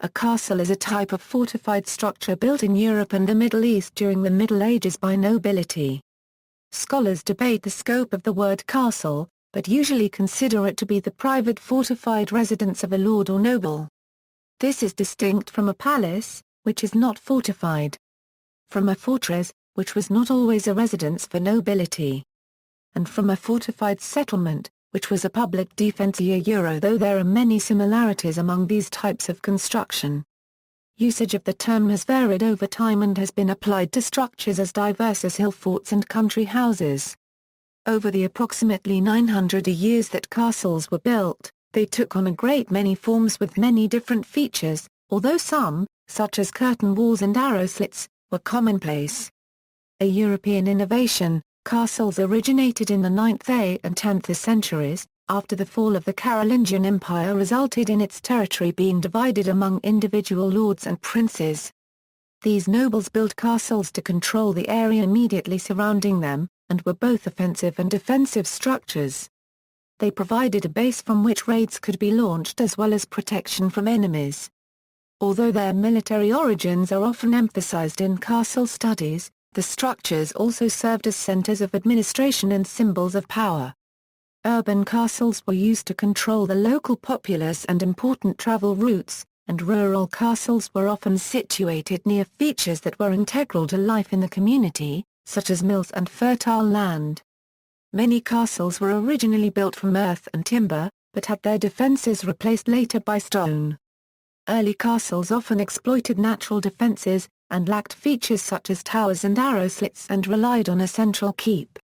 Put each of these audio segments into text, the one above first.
A castle is a type of fortified structure built in Europe and the Middle East during the Middle Ages by nobility. Scholars debate the scope of the word castle, but usually consider it to be the private fortified residence of a lord or noble. This is distinct from a palace, which is not fortified. From a fortress, which was not always a residence for nobility. And from a fortified settlement, which was a public defense though there are many similarities among these types of construction. Usage of the term has varied over time and has been applied to structures as diverse as hill forts and country houses. Over the approximately 900 years that castles were built, they took on a great many forms with many different features, although some, such as curtain walls and arrowslits, were commonplace. A European innovation, castles originated in the 9th and 10th centuries, after the fall of the Carolingian Empire resulted in its territory being divided among individual lords and princes. These nobles built castles to control the area immediately surrounding them, and were both offensive and defensive structures. They provided a base from which raids could be launched as well as protection from enemies. Although their military origins are often emphasized in castle studies, the structures also served as centers of administration and symbols of power. Urban castles were used to control the local populace and important travel routes, and rural castles were often situated near features that were integral to life in the community, such as mills and fertile land. Many castles were originally built from earth and timber, but had their defenses replaced later by stone. Early castles often exploited natural defenses, and lacked features such as towers and arrowslits and relied on a central keep.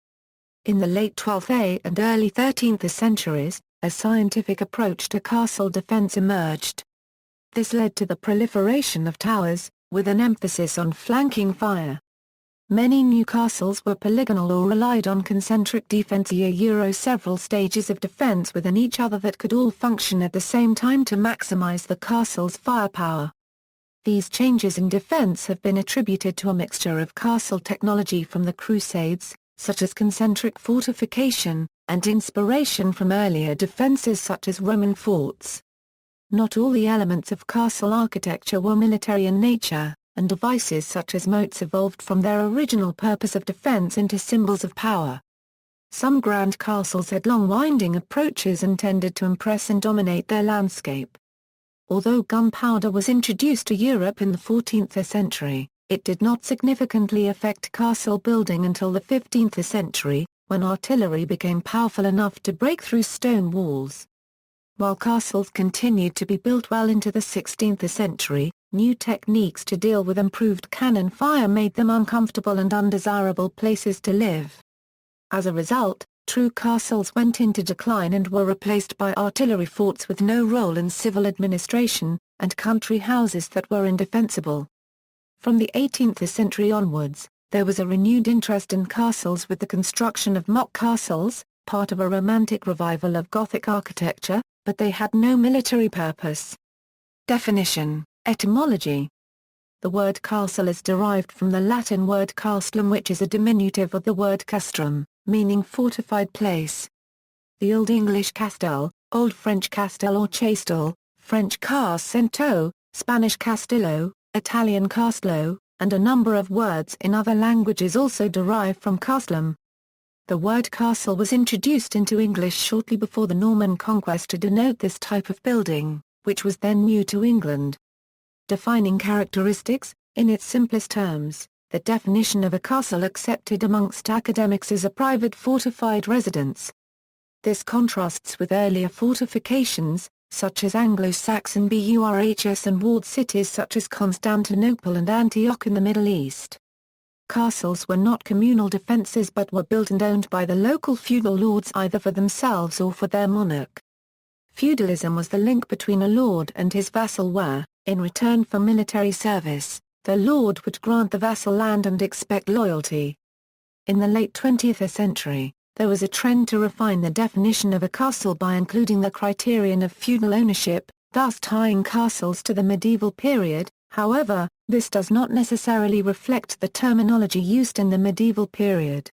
In the late 12th and early 13th centuries, a scientific approach to castle defense emerged. This led to the proliferation of towers, with an emphasis on flanking fire. Many new castles were polygonal or relied on concentric defences, several stages of defense within each other that could all function at the same time to maximize the castle's firepower. These changes in defense have been attributed to a mixture of castle technology from the Crusades, such as concentric fortification, and inspiration from earlier defenses such as Roman forts. Not all the elements of castle architecture were military in nature, and devices such as moats evolved from their original purpose of defense into symbols of power. Some grand castles had long winding approaches intended to impress and dominate their landscape. Although gunpowder was introduced to Europe in the 14th century, it did not significantly affect castle building until the 15th century, when artillery became powerful enough to break through stone walls. While castles continued to be built well into the 16th century, new techniques to deal with improved cannon fire made them uncomfortable and undesirable places to live. As a result, true castles went into decline and were replaced by artillery forts with no role in civil administration, and country houses that were indefensible. From the 18th century onwards, there was a renewed interest in castles with the construction of mock castles, part of a romantic revival of Gothic architecture, but they had no military purpose. Definition. Etymology. The word castle is derived from the Latin word castellum, which is a diminutive of the word castrum, meaning fortified place. The Old English castel, Old French castel or chastel, French casento, Spanish castillo, Italian castello, and a number of words in other languages also derive from castellum. The word castle was introduced into English shortly before the Norman conquest to denote this type of building, which was then new to England. Defining characteristics, in its simplest terms, the definition of a castle accepted amongst academics is a private fortified residence. This contrasts with earlier fortifications, such as Anglo-Saxon burhs and walled cities such as Constantinople and Antioch in the Middle East. Castles were not communal defences but were built and owned by the local feudal lords either for themselves or for their monarch. Feudalism was the link between a lord and his vassal where, in return for military service, the lord would grant the vassal land and expect loyalty. In the late 20th century, there was a trend to refine the definition of a castle by including the criterion of feudal ownership, thus tying castles to the medieval period. However, this does not necessarily reflect the terminology used in the medieval period.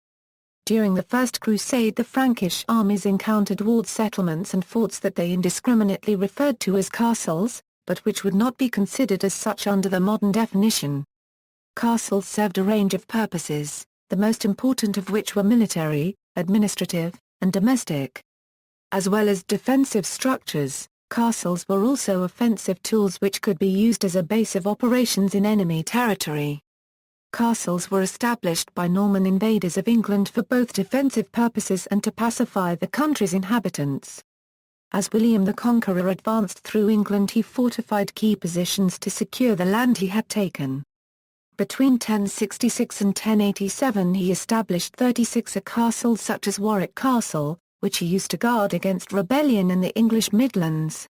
During the First Crusade, the Frankish armies encountered walled settlements and forts that they indiscriminately referred to as castles. but which would not be considered as such under the modern definition. Castles served a range of purposes, the most important of which were military, administrative, and domestic. As well as defensive structures, castles were also offensive tools which could be used as a base of operations in enemy territory. Castles were established by Norman invaders of England for both defensive purposes and to pacify the country's inhabitants. As William the Conqueror advanced through England, he fortified key positions to secure the land he had taken. Between 1066 and 1087 he established 36 castles such as Warwick Castle, which he used to guard against rebellion in the English Midlands.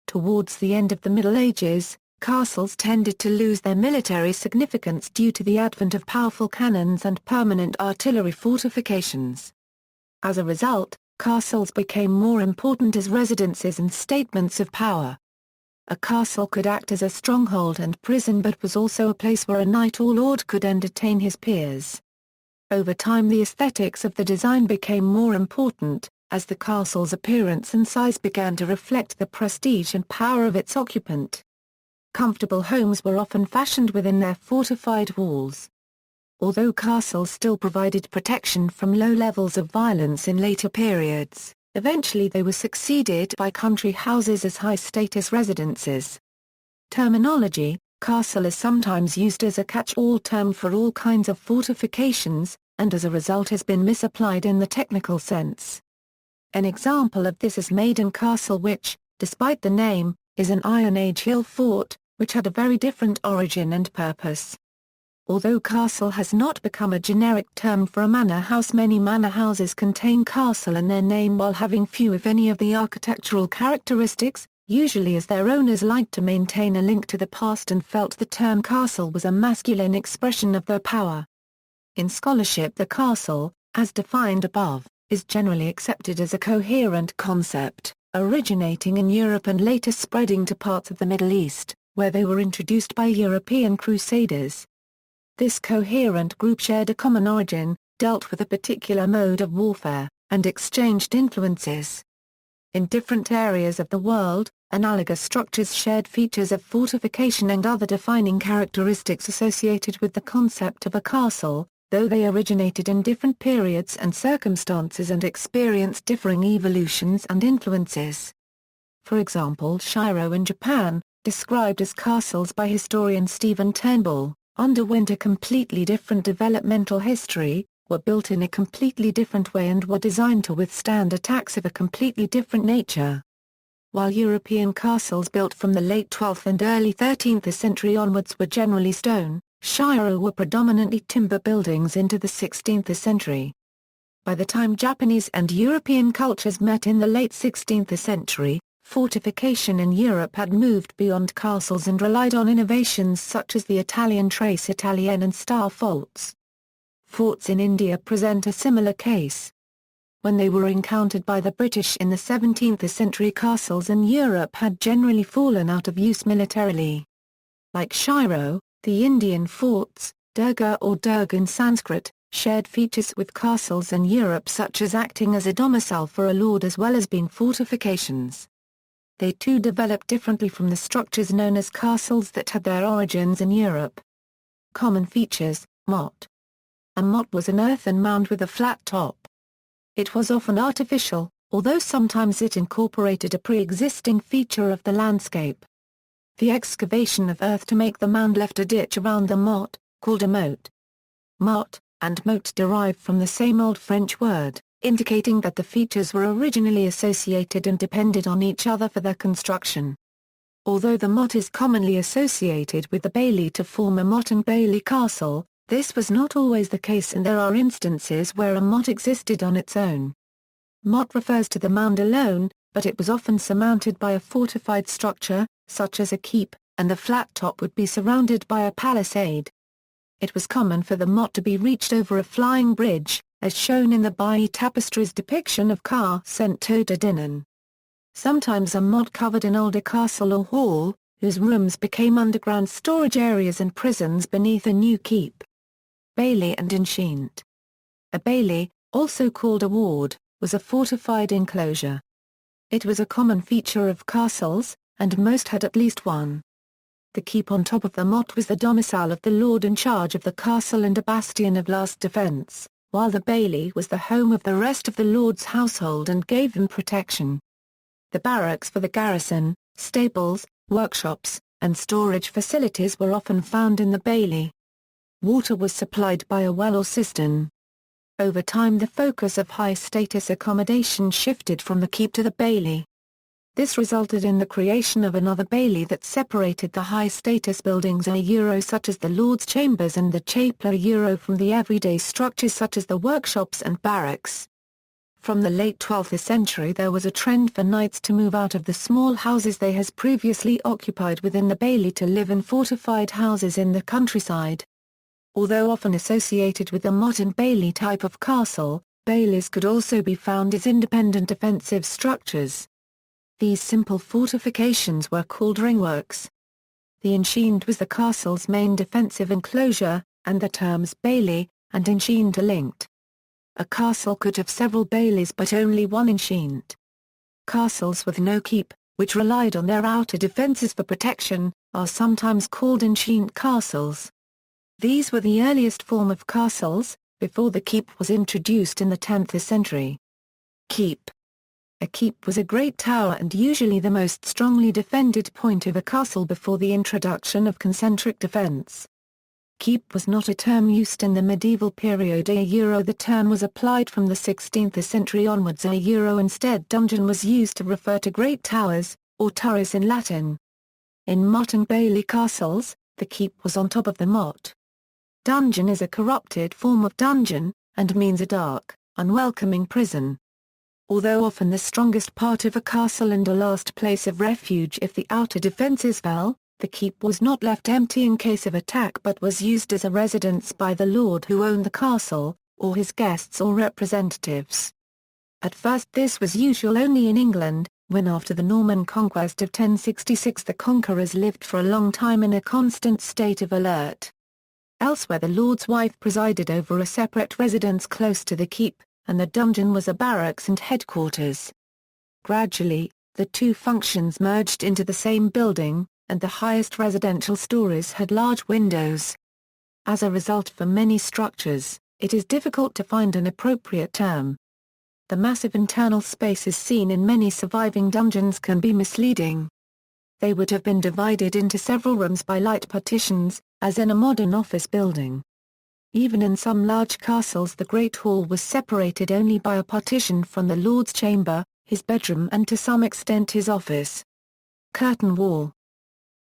Towards the end of the Middle Ages, castles tended to lose their military significance due to the advent of powerful cannons and permanent artillery fortifications. As a result, castles became more important as residences and statements of power. A castle could act as a stronghold and prison, but was also a place where a knight or lord could entertain his peers. Over time the aesthetics of the design became more important, as the castle's appearance and size began to reflect the prestige and power of its occupant. Comfortable homes were often fashioned within their fortified walls. Although castles still provided protection from low levels of violence in later periods, eventually they were succeeded by country houses as high-status residences. Terminology: castle is sometimes used as a catch-all term for all kinds of fortifications, and as a result has been misapplied in the technical sense. An example of this is Maiden Castle, which, despite the name, is an Iron Age hill fort, which had a very different origin and purpose. Although castle has not become a generic term for a manor house, many manor houses contain castle in their name while having few if any of the architectural characteristics, usually as their owners liked to maintain a link to the past and felt the term castle was a masculine expression of their power. In scholarship, the castle, as defined above, is generally accepted as a coherent concept, originating in Europe and later spreading to parts of the Middle East, where they were introduced by European Crusaders. This coherent group shared a common origin, dealt with a particular mode of warfare, and exchanged influences. In different areas of the world, analogous structures shared features of fortification and other defining characteristics associated with the concept of a castle, though they originated in different periods and circumstances and experienced differing evolutions and influences. For example, Shiro in Japan, described as castles by historian Stephen Turnbull, underwent a completely different developmental history, were built in a completely different way and were designed to withstand attacks of a completely different nature. While European castles built from the late 12th and early 13th century onwards were generally stone, Shiro were predominantly timber buildings into the 16th century. By the time Japanese and European cultures met in the late 16th century, fortification in Europe had moved beyond castles and relied on innovations such as the Italian trace Italienne and star forts. Forts in India present a similar case. When they were encountered by the British in the 17th century, castles in Europe had generally fallen out of use militarily. Like Shiro, the Indian forts, Durga or Durg in Sanskrit, shared features with castles in Europe, such as acting as a domicile for a lord as well as being fortifications. They too developed differently from the structures known as castles that had their origins in Europe. Common features: moat. A moat was an earthen mound with a flat top. It was often artificial, although sometimes it incorporated a pre-existing feature of the landscape. The excavation of earth to make the mound left a ditch around the moat, called a moat. Moat and moat derive from the same Old French word, indicating that the features were originally associated and depended on each other for their construction. Although the moat is commonly associated with the bailey to form a motte and bailey castle, this was not always the case, and there are instances where a motte existed on its own. Motte refers to the mound alone, but it was often surmounted by a fortified structure, such as a keep, and the flat top would be surrounded by a palisade. It was common for the motte to be reached over a flying bridge, as shown in the Bailly Tapestry's depiction of Car Cento de Dinan. Sometimes a motte covered an older castle or hall, whose rooms became underground storage areas and prisons beneath a new keep. Bailey and enceinte. A bailey, also called a ward, was a fortified enclosure. It was a common feature of castles, and most had at least one. The keep on top of the moat was the domicile of the lord in charge of the castle and a bastion of last defence, while the bailey was the home of the rest of the lord's household and gave them protection. The barracks for the garrison, stables, workshops, and storage facilities were often found in the bailey. Water was supplied by a well or cistern. Over time the focus of high-status accommodation shifted from the keep to the bailey. This resulted in the creation of another bailey that separated the high-status buildings such as the Lord's Chambers and the Chapel from the everyday structures such as the workshops and barracks. From the late 12th century there was a trend for knights to move out of the small houses they had previously occupied within the bailey to live in fortified houses in the countryside. Although often associated with the modern bailey type of castle, baileys could also be found as independent defensive structures. These simple fortifications were called ringworks. The enceinte was the castle's main defensive enclosure, and the terms bailey and enceinte are linked. A castle could have several baileys but only one enceinte. Castles with no keep, which relied on their outer defences for protection, are sometimes called enceinte castles. These were the earliest form of castles, before the keep was introduced in the 10th century. Keep. A keep was a great tower and usually the most strongly defended point of a castle before the introduction of concentric defence. Keep was not a term used in the medieval period. The term was applied from the 16th century onwards. Instead dungeon was used to refer to great towers, or turris in Latin. In modern bailey castles, the keep was on top of the moat. Dungeon is a corrupted form of dungeon, and means a dark, unwelcoming prison. Although often the strongest part of a castle and a last place of refuge if the outer defences fell, the keep was not left empty in case of attack but was used as a residence by the lord who owned the castle, or his guests or representatives. At first this was usual only in England, when after the Norman conquest of 1066 the conquerors lived for a long time in a constant state of alert. Elsewhere the lord's wife presided over a separate residence close to the keep, and the dungeon was a barracks and headquarters. Gradually, the two functions merged into the same building, and the highest residential stories had large windows. As a result for many structures, it is difficult to find an appropriate term. The massive internal spaces seen in many surviving dungeons can be misleading. They would have been divided into several rooms by light partitions, as in a modern office building. Even in some large castles the Great Hall was separated only by a partition from the Lord's chamber, his bedroom and to some extent his office. Curtain wall.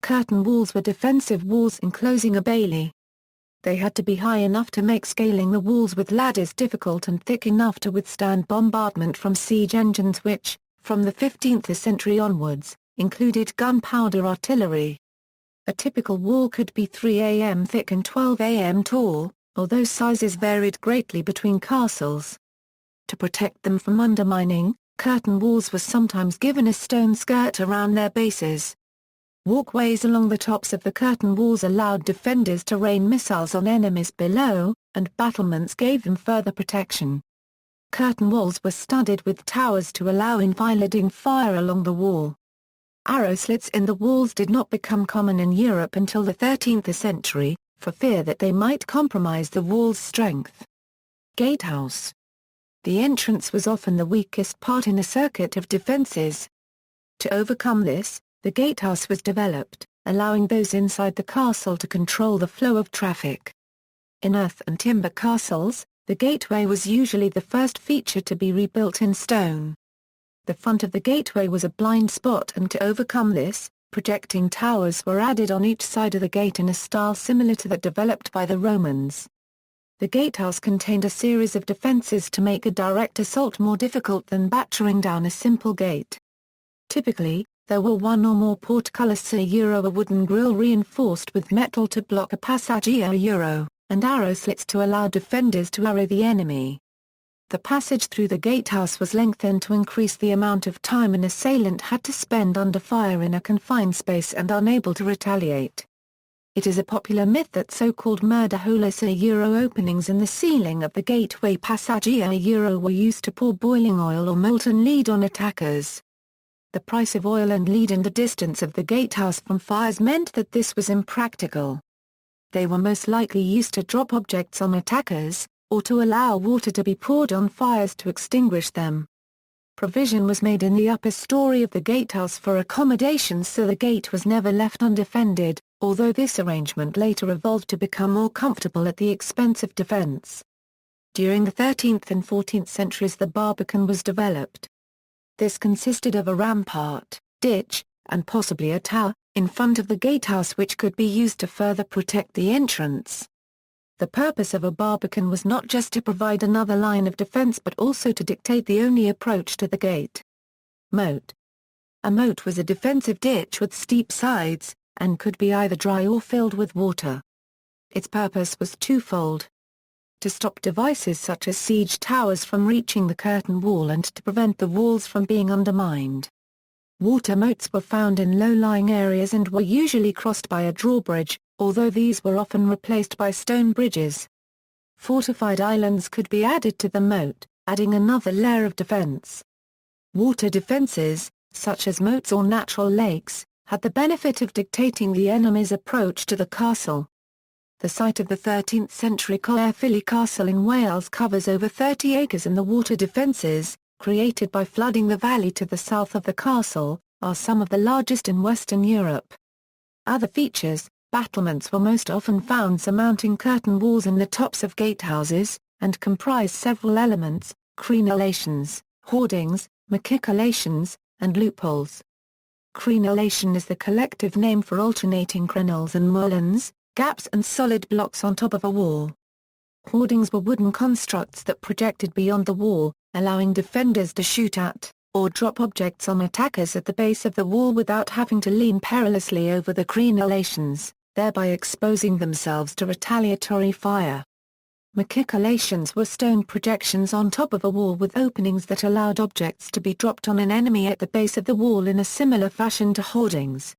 Curtain walls were defensive walls enclosing a bailey. They had to be high enough to make scaling the walls with ladders difficult and thick enough to withstand bombardment from siege engines which, from the 15th century onwards, included gunpowder artillery. A typical wall could be 3 am thick and 12 am tall, although sizes varied greatly between castles. To protect them from undermining, curtain walls were sometimes given a stone skirt around their bases. Walkways along the tops of the curtain walls allowed defenders to rain missiles on enemies below, and battlements gave them further protection. Curtain walls were studded with towers to allow enfilading fire along the wall. Arrowslits in the walls did not become common in Europe until the 13th century, for fear that they might compromise the wall's strength. Gatehouse. The entrance was often the weakest part in a circuit of defences. To overcome this, the gatehouse was developed, allowing those inside the castle to control the flow of traffic. In earth and timber castles, the gateway was usually the first feature to be rebuilt in stone. The front of the gateway was a blind spot, and to overcome this, projecting towers were added on each side of the gate in a style similar to that developed by the Romans. The gatehouse contained a series of defences to make a direct assault more difficult than battering down a simple gate. Typically, there were one or more portcullis, a wooden grille reinforced with metal to block a passage, and arrow slits to allow defenders to arrow the enemy. The passage through the gatehouse was lengthened to increase the amount of time an assailant had to spend under fire in a confined space and unable to retaliate. It is a popular myth that so-called murder holes openings in the ceiling of the gateway passage were used to pour boiling oil or molten lead on attackers. The price of oil and lead and the distance of the gatehouse from fires meant that this was impractical. They were most likely used to drop objects on attackers, or to allow water to be poured on fires to extinguish them. Provision was made in the upper story of the gatehouse for accommodations so the gate was never left undefended, although this arrangement later evolved to become more comfortable at the expense of defense. During the 13th and 14th centuries the Barbican was developed. This consisted of a rampart, ditch, and possibly a tower, in front of the gatehouse which could be used to further protect the entrance. The purpose of a barbican was not just to provide another line of defense but also to dictate the only approach to the gate. Moat. A moat was a defensive ditch with steep sides, and could be either dry or filled with water. Its purpose was twofold: to stop devices such as siege towers from reaching the curtain wall and to prevent the walls from being undermined. Water moats were found in low-lying areas and were usually crossed by a drawbridge, although these were often replaced by stone bridges. Fortified islands could be added to the moat, adding another layer of defense. Water defenses, such as moats or natural lakes, had the benefit of dictating the enemy's approach to the castle. The site of the 13th century Caerphilly Castle in Wales covers over 30 acres and the water defences, created by flooding the valley to the south of the castle, are some of the largest in Western Europe. Other features: battlements were most often found surmounting curtain walls in the tops of gatehouses, and comprise several elements: crenellations, hoardings, Mckee Collations, and loopholes. Crenellation is the collective name for alternating crenelles and mullions, gaps and solid blocks on top of a wall. Hoardings were wooden constructs that projected beyond the wall, allowing defenders to shoot at, or drop objects on attackers at the base of the wall without having to lean perilously over the crenellations, thereby exposing themselves to retaliatory fire. Mckee Collations were stone projections on top of a wall with openings that allowed objects to be dropped on an enemy at the base of the wall in a similar fashion to hoardings.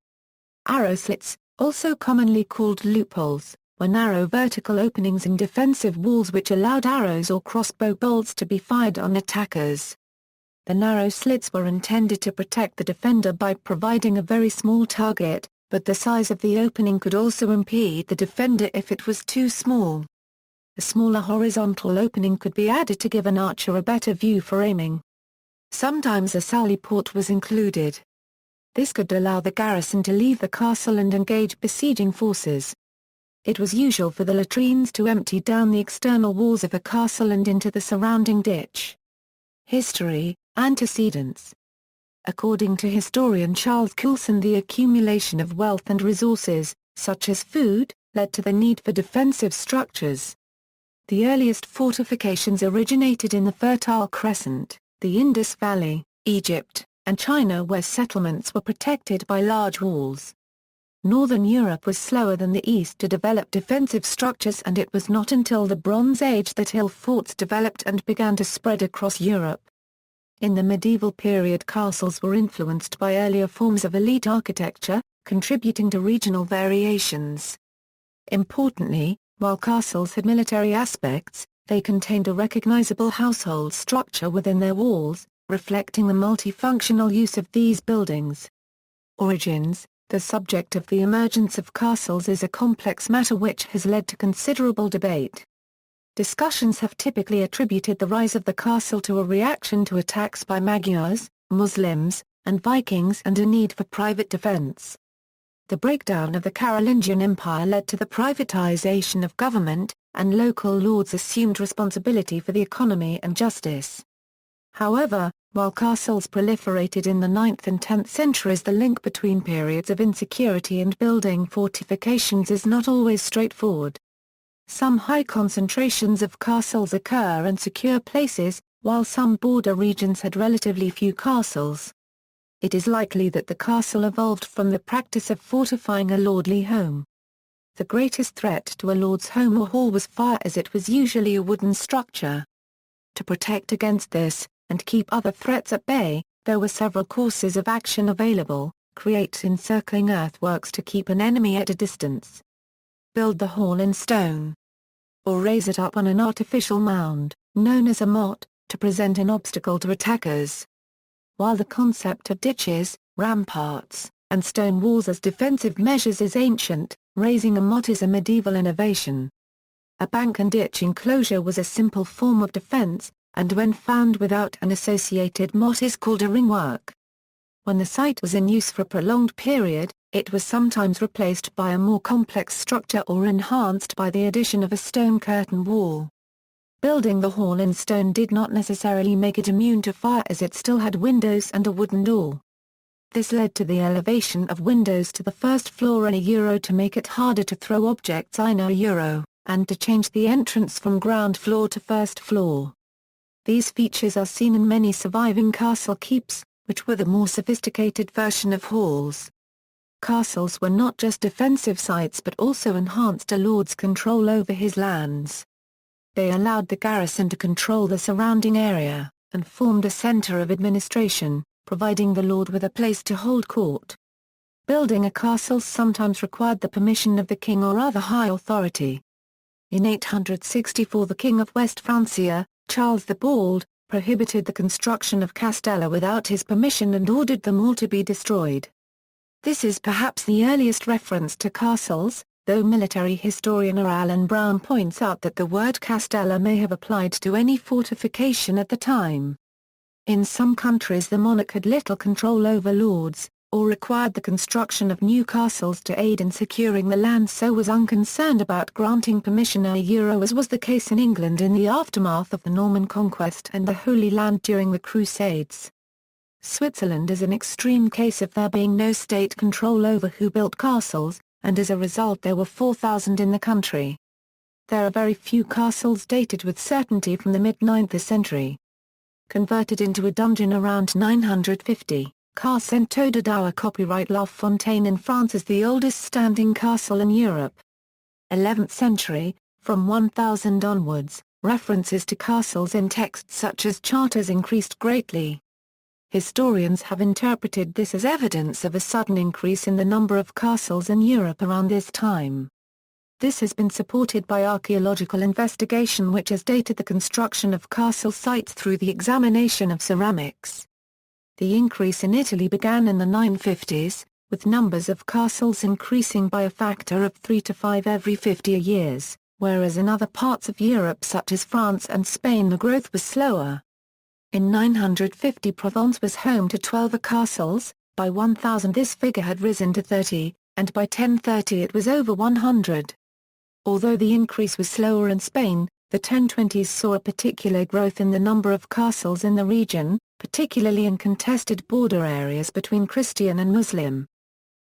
Arrowslits, also commonly called loopholes, were narrow vertical openings in defensive walls which allowed arrows or crossbow bolts to be fired on attackers. The narrow slits were intended to protect the defender by providing a very small target, but the size of the opening could also impede the defender if it was too small. A smaller horizontal opening could be added to give an archer a better view for aiming. Sometimes a Sallyport was included. This could allow the garrison to leave the castle and engage besieging forces. It was usual for the latrines to empty down the external walls of a castle and into the surrounding ditch. History, Antecedents. According to historian Charles Coulson, the accumulation of wealth and resources, such as food, led to the need for defensive structures. The earliest fortifications originated in the Fertile Crescent, the Indus Valley, Egypt, and China, where settlements were protected by large walls. Northern Europe was slower than the East to develop defensive structures, and it was not until the Bronze Age that hill forts developed and began to spread across Europe. In the medieval period, castles were influenced by earlier forms of elite architecture, contributing to regional variations. Importantly, while castles had military aspects, they contained a recognizable household structure within their walls, reflecting the multifunctional use of these buildings. Origins. The subject of the emergence of castles is a complex matter which has led to considerable debate. Discussions have typically attributed the rise of the castle to a reaction to attacks by Magyars, Muslims, and Vikings and a need for private defense. The breakdown of the Carolingian Empire led to the privatization of government, and local lords assumed responsibility for the economy and justice. However, while castles proliferated in the 9th and 10th centuries, the link between periods of insecurity and building fortifications is not always straightforward. Some high concentrations of castles occur in secure places, while some border regions had relatively few castles. It is likely that the castle evolved from the practice of fortifying a lordly home. The greatest threat to a lord's home or hall was fire, as it was usually a wooden structure. To protect against this, and keep other threats at bay, there were several courses of action available: create encircling earthworks to keep an enemy at a distance, build the hall in stone, or raise it up on an artificial mound, known as a moat, to present an obstacle to attackers. while the concept of ditches, ramparts, and stone walls as defensive measures is ancient, raising a moat is a medieval innovation. A bank and ditch enclosure was a simple form of defense, and when found without an associated moat is called a ringwork. When the site was in use for a prolonged period, it was sometimes replaced by a more complex structure or enhanced by the addition of a stone curtain wall. Building the hall in stone did not necessarily make it immune to fire, as it still had windows and a wooden door. This led to the elevation of windows to the first floor in a euro to make it harder to throw objects in a euro, and to change the entrance from ground floor to first floor. These features are seen in many surviving castle keeps, which were the more sophisticated version of halls. Castles were not just defensive sites but also enhanced a lord's control over his lands. They allowed the garrison to control the surrounding area, and formed a center of administration, providing the lord with a place to hold court. Building a castle sometimes required the permission of the king or other high authority. In 864 the King of West Francia, Charles the Bald, prohibited the construction of castella without his permission and ordered them all to be destroyed. This is perhaps the earliest reference to castles, though military historian Alan Brown points out that the word castella may have applied to any fortification at the time. In some countries the monarch had little control over lords, or required the construction of new castles to aid in securing the land, so was unconcerned about granting permission as was the case in England in the aftermath of the Norman conquest and the Holy Land during the Crusades. Switzerland is an extreme case of there being no state control over who built castles, and as a result there were 4,000 in the country. There are very few castles dated with certainty from the mid-9th century. Converted into a dungeon around 950, Castle de Dour copyright La Fontaine in France is the oldest standing castle in Europe. 11th century, from 1000 onwards, references to castles in texts such as charters increased greatly. Historians have interpreted this as evidence of a sudden increase in the number of castles in Europe around this time. This has been supported by archaeological investigation which has dated the construction of castle sites through the examination of ceramics. The increase in Italy began in the 950s, with numbers of castles increasing by a factor of 3 to 5 every 50 years, whereas in other parts of Europe such as France and Spain the growth was slower. In 950 Provence was home to 12 castles, by 1000 this figure had risen to 30, and by 1030 it was over 100. Although the increase was slower in Spain, the 1020s saw a particular growth in the number of castles in the region, particularly in contested border areas between Christian and Muslim.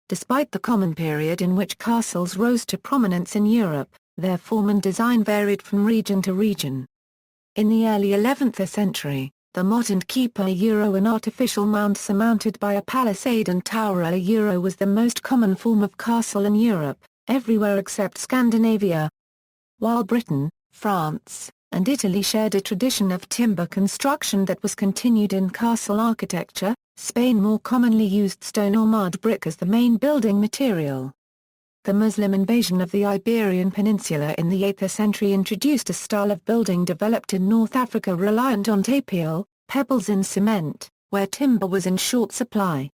Despite the common period in which castles rose to prominence in Europe, their form and design varied from region to region. In the early 11th century, the moat and keep an artificial mound surmounted by a palisade and tower was the most common form of castle in Europe, everywhere except Scandinavia. While Britain, France, and Italy shared a tradition of timber construction that was continued in castle architecture, Spain more commonly used stone or mud brick as the main building material. The Muslim invasion of the Iberian Peninsula in the 8th century introduced a style of building developed in North Africa reliant on tapial, pebbles in cement, where timber was in short supply.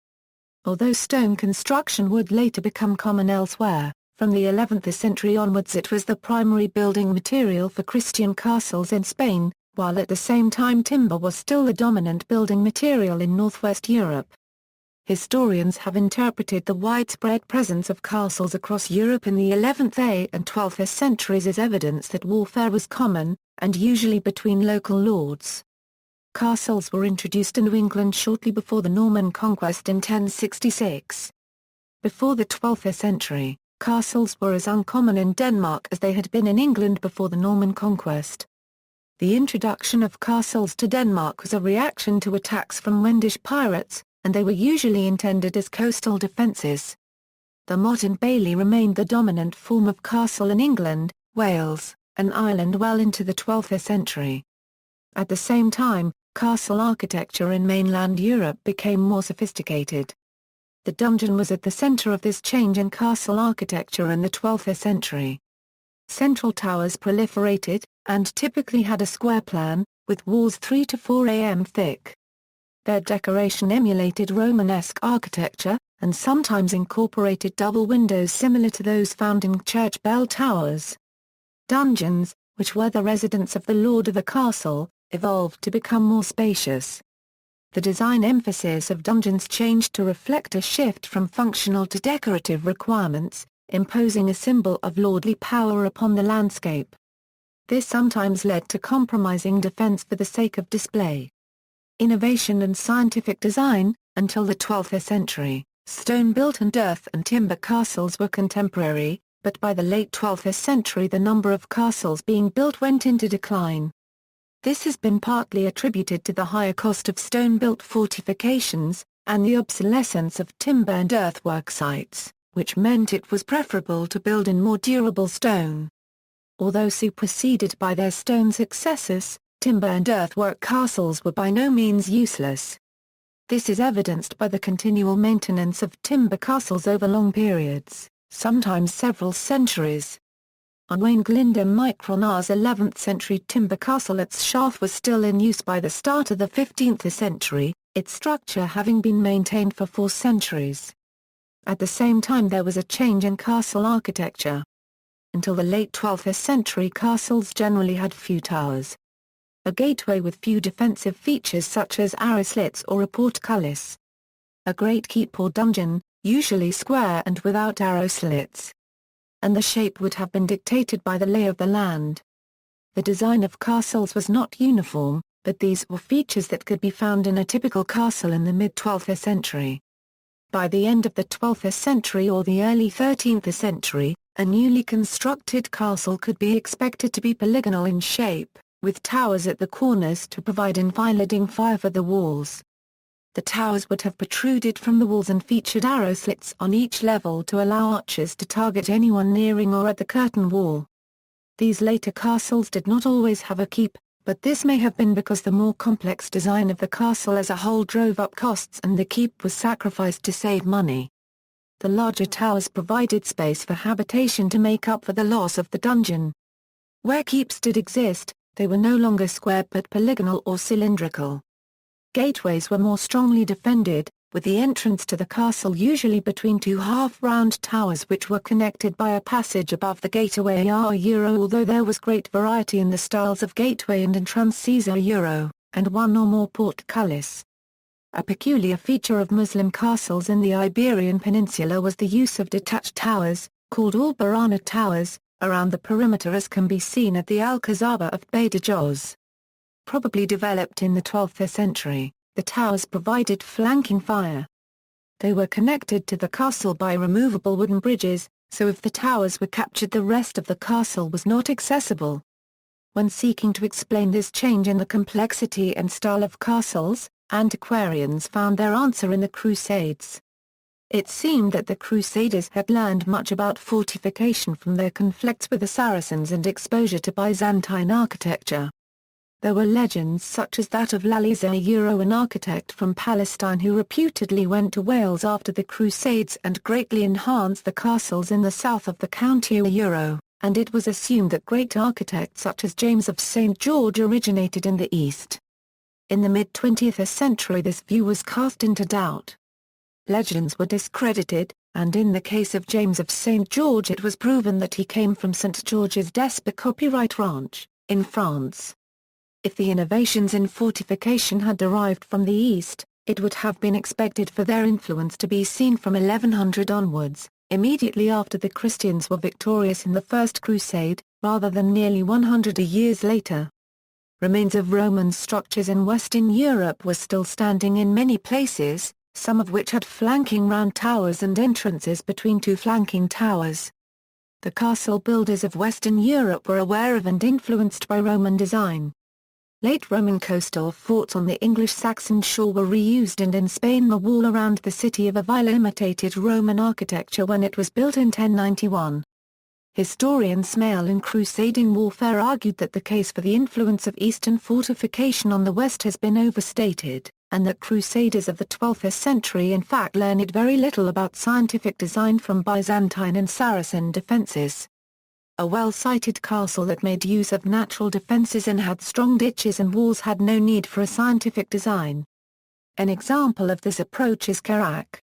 Although stone construction would later become common elsewhere, from the 11th century onwards it was the primary building material for Christian castles in Spain, while at the same time timber was still the dominant building material in northwest Europe. Historians have interpreted the widespread presence of castles across Europe in the 11th and 12th centuries as evidence that warfare was common, and usually between local lords. Castles were introduced into England shortly before the Norman conquest in 1066. Before the 12th century, castles were as uncommon in Denmark as they had been in England before the Norman conquest. The introduction of castles to Denmark was a reaction to attacks from Wendish pirates, and they were usually intended as coastal defences. The moat and bailey remained the dominant form of castle in England, Wales, and Ireland well into the 12th century. At the same time, castle architecture in mainland Europe became more sophisticated. The dungeon was at the centre of this change in castle architecture in the 12th century. Central towers proliferated, and typically had a square plan, with walls 3 to 4 am thick. Their decoration emulated Romanesque architecture, and sometimes incorporated double windows similar to those found in church bell towers. Dungeons, which were the residence of the lord of the castle, evolved to become more spacious. The design emphasis of dungeons changed to reflect a shift from functional to decorative requirements, imposing a symbol of lordly power upon the landscape. This sometimes led to compromising defense for the sake of display. Innovation and scientific design. Until the 12th century, stone-built and earth and timber castles were contemporary, but by the late 12th century the number of castles being built went into decline. This has been partly attributed to the higher cost of stone-built fortifications, and the obsolescence of timber and earthwork sites, which meant it was preferable to build in more durable stone. Although superseded by their stone successors, timber and earthwork castles were by no means useless. This is evidenced by the continual maintenance of timber castles over long periods, sometimes several centuries. Owain Glyndwr-Micronar's 11th century timber castle at Schath was still in use by the start of the 15th century, its structure having been maintained for 4 centuries. At the same time there was a change in castle architecture. Until the late 12th century castles generally had few towers. A gateway with few defensive features such as arrowslits or a portcullis. A great keep or dungeon, usually square and without arrowslits. And the shape would have been dictated by the lay of the land. The design of castles was not uniform, but these were features that could be found in a typical castle in the mid-12th century. By the end of the 12th century or the early 13th century, a newly constructed castle could be expected to be polygonal in shape, with towers at the corners to provide enfilading fire for the walls. The towers would have protruded from the walls and featured arrow slits on each level to allow archers to target anyone nearing or at the curtain wall. These later castles did not always have a keep, but this may have been because the more complex design of the castle as a whole drove up costs and the keep was sacrificed to save money. The larger towers provided space for habitation to make up for the loss of the dungeon. Where keeps did exist, they were no longer square but polygonal or cylindrical. Gateways were more strongly defended, with the entrance to the castle usually between 2 half-round towers which were connected by a passage above the gateway although there was great variety in the styles of gateway and entrance and one or more portcullis. A peculiar feature of Muslim castles in the Iberian Peninsula was the use of detached towers, called Albarana towers, around the perimeter as can be seen at the Alcazaba of Badajoz. Probably developed in the 12th century, the towers provided flanking fire. They were connected to the castle by removable wooden bridges, so if the towers were captured the rest of the castle was not accessible. When seeking to explain this change in the complexity and style of castles, antiquarians found their answer in the Crusades. It seemed that the Crusaders had learned much about fortification from their conflicts with the Saracens and exposure to Byzantine architecture. There were legends such as that of Lalisa, an architect from Palestine who reputedly went to Wales after the Crusades and greatly enhanced the castles in the south of the county, and it was assumed that great architects such as James of St. George originated in the east. In the mid-20th century this view was cast into doubt. Legends were discredited, and in the case of James of St. George it was proven that he came from St. George's d'Espers copyright ranch, in France. If the innovations in fortification had derived from the East, it would have been expected for their influence to be seen from 1100 onwards, immediately after the Christians were victorious in the First Crusade, rather than nearly 100 years later. Remains of Roman structures in Western Europe were still standing in many places, some of which had flanking round towers and entrances between 2 flanking towers. The castle builders of Western Europe were aware of and influenced by Roman design. Late Roman coastal forts on the English-Saxon shore were reused, and in Spain the wall around the city of Avila imitated Roman architecture when it was built in 1091. Historian Smale in Crusading Warfare argued that the case for the influence of Eastern fortification on the West has been overstated, and that Crusaders of the 12th century in fact learned very little about scientific design from Byzantine and Saracen defences. A well-sited castle that made use of natural defences and had strong ditches and walls had no need for a scientific design. An example of this approach is Kerak.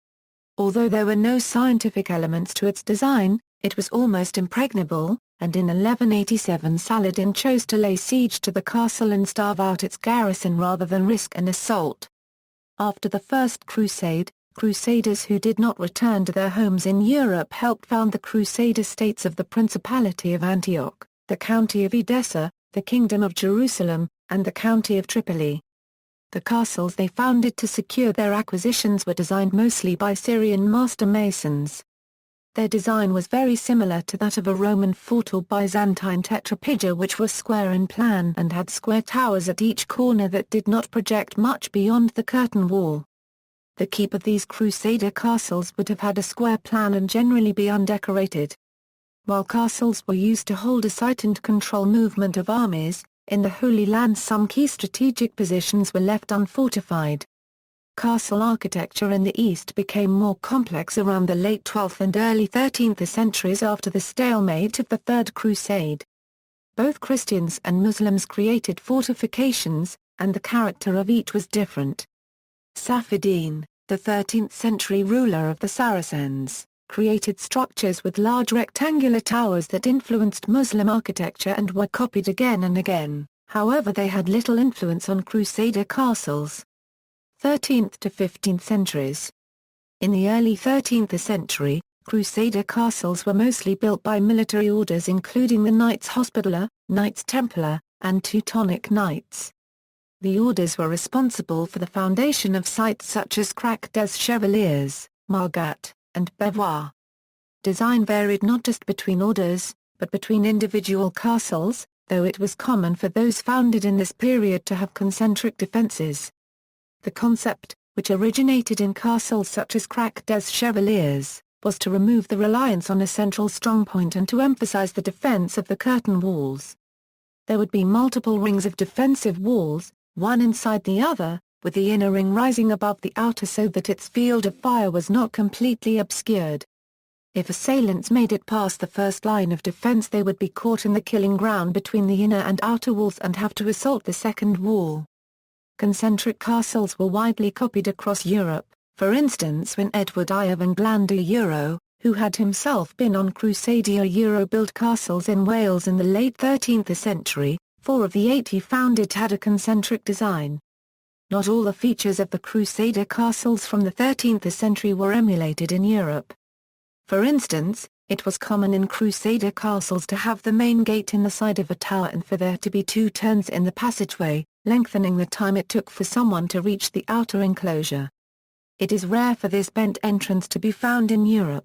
Although there were no scientific elements to its design, it was almost impregnable, and in 1187 Saladin chose to lay siege to the castle and starve out its garrison rather than risk an assault. After the First Crusade, Crusaders who did not return to their homes in Europe helped found the Crusader states of the Principality of Antioch, the County of Edessa, the Kingdom of Jerusalem, and the County of Tripoli. The castles they founded to secure their acquisitions were designed mostly by Syrian master masons. Their design was very similar to that of a Roman fort or Byzantine tetrapygia, which were square in plan and had square towers at each corner that did not project much beyond the curtain wall. The keep of these Crusader castles would have had a square plan and generally be undecorated. While castles were used to hold a sight and control movement of armies, in the Holy Land some key strategic positions were left unfortified. Castle architecture in the East became more complex around the late 12th and early 13th centuries after the stalemate of the Third Crusade. Both Christians and Muslims created fortifications, and the character of each was different. Safeddin, the 13th-century ruler of the Saracens, created structures with large rectangular towers that influenced Muslim architecture and were copied again and again, however they had little influence on Crusader castles. 13th to 15th centuries. In the early 13th century, Crusader castles were mostly built by military orders including the Knights Hospitaller, Knights Templar, and Teutonic Knights. The orders were responsible for the foundation of sites such as Crac des Chevaliers, Margat, and Beauvoir. Design varied not just between orders, but between individual castles, though it was common for those founded in this period to have concentric defences. The concept, which originated in castles such as Crac des Chevaliers, was to remove the reliance on a central strongpoint and to emphasize the defense of the curtain walls. There would be multiple rings of defensive walls, one inside the other, with the inner ring rising above the outer so that its field of fire was not completely obscured. If assailants made it past the first line of defense they would be caught in the killing ground between the inner and outer walls and have to assault the second wall. Concentric castles were widely copied across Europe, for instance when Edward I of England who had himself been on Crusader built castles in Wales in the late 13th century. 4 of the 8 he founded had a concentric design. Not all the features of the Crusader castles from the 13th century were emulated in Europe. For instance, it was common in Crusader castles to have the main gate in the side of a tower and for there to be 2 turns in the passageway, lengthening the time it took for someone to reach the outer enclosure. It is rare for this bent entrance to be found in Europe.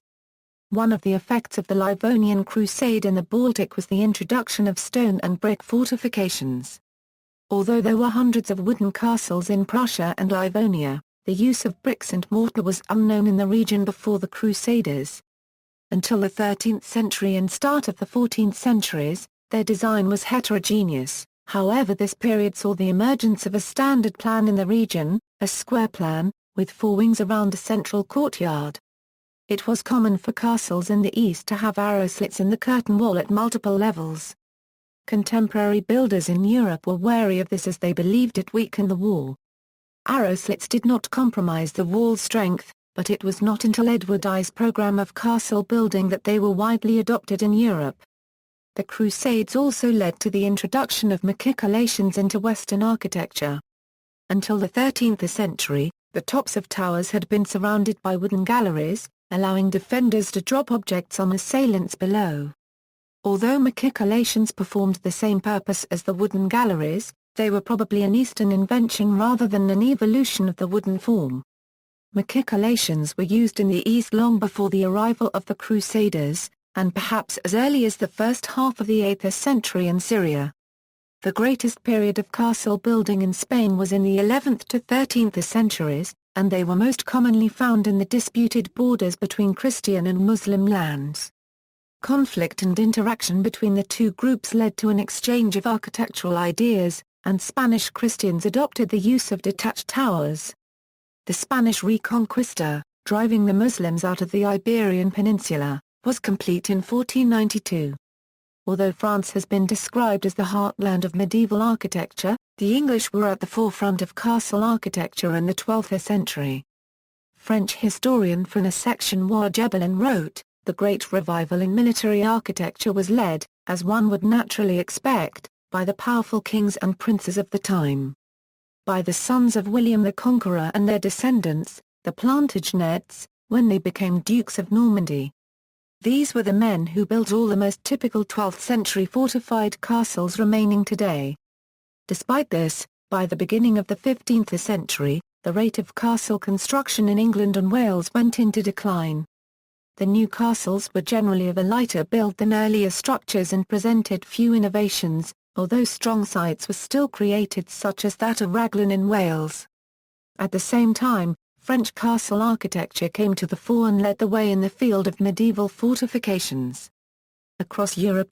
One of the effects of the Livonian Crusade in the Baltic was the introduction of stone and brick fortifications. Although there were hundreds of wooden castles in Prussia and Livonia, the use of bricks and mortar was unknown in the region before the Crusaders. Until the 13th century and start of the 14th centuries, their design was heterogeneous. However, this period saw the emergence of a standard plan in the region, a square plan, with 4 wings around a central courtyard. It was common for castles in the east to have arrowslits in the curtain wall at multiple levels. Contemporary builders in Europe were wary of this as they believed it weakened the wall. Arrowslits did not compromise the wall's strength, but it was not until Edward I's program of castle building that they were widely adopted in Europe. The Crusades also led to the introduction of Mckee Collations into Western architecture. Until the 13th century, the tops of towers had been surrounded by wooden galleries, allowing defenders to drop objects on assailants below. Although Mckee Collations performed the same purpose as the wooden galleries, they were probably an Eastern invention rather than an evolution of the wooden form. Mckee Collations were used in the East long before the arrival of the Crusaders, and perhaps as early as the first half of the 8th century in Syria. The greatest period of castle building in Spain was in the 11th to 13th centuries, and they were most commonly found in the disputed borders between Christian and Muslim lands. Conflict and interaction between the two groups led to an exchange of architectural ideas, and Spanish Christians adopted the use of detached towers. The Spanish Reconquista, driving the Muslims out of the Iberian Peninsula, was complete in 1492. Although France has been described as the heartland of medieval architecture, the English were at the forefront of castle architecture in the 12th century. French historian Francis Section Jebelin wrote, "The Great Revival in military architecture was led, as one would naturally expect, by the powerful kings and princes of the time. By the sons of William the Conqueror and their descendants, the Plantagenets, when they became Dukes of Normandy. These were the men who built all the most typical 12th-century fortified castles remaining today." Despite this, by the beginning of the 15th century, the rate of castle construction in England and Wales went into decline. The new castles were generally of a lighter build than earlier structures and presented few innovations, although strong sites were still created such as that of Raglan in Wales. At the same time, French castle architecture came to the fore and led the way in the field of medieval fortifications. Across Europe,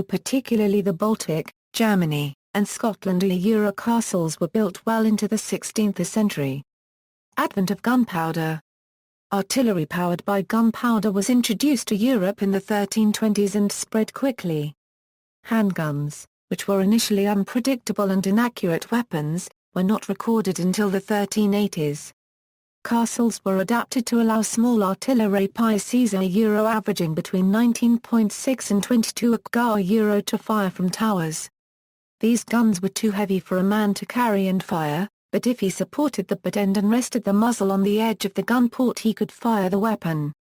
particularly the Baltic, Germany, and Scotland, Euro castles were built well into the 16th century. Advent of gunpowder. Artillery powered by gunpowder was introduced to Europe in the 1320s and spread quickly. Handguns, which were initially unpredictable and inaccurate weapons, were not recorded until the 1380s. Castles were adapted to allow small artillery pieces Euro averaging between 19.6 and 22 Euro to fire from towers. These guns were too heavy for a man to carry and fire, but if he supported the butt end and rested the muzzle on the edge of the gun port he could fire the weapon.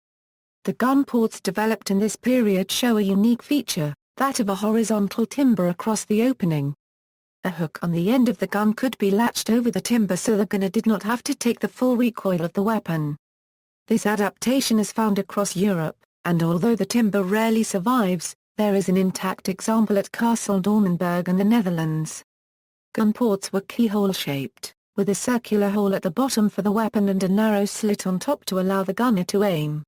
The gun ports developed in this period show a unique feature, that of a horizontal timber across the opening. A hook on the end of the gun could be latched over the timber so the gunner did not have to take the full recoil of the weapon. This adaptation is found across Europe, and although the timber rarely survives, there is an intact example at Castle Dornenburg in the Netherlands. Gun ports were keyhole-shaped, with a circular hole at the bottom for the weapon and a narrow slit on top to allow the gunner to aim.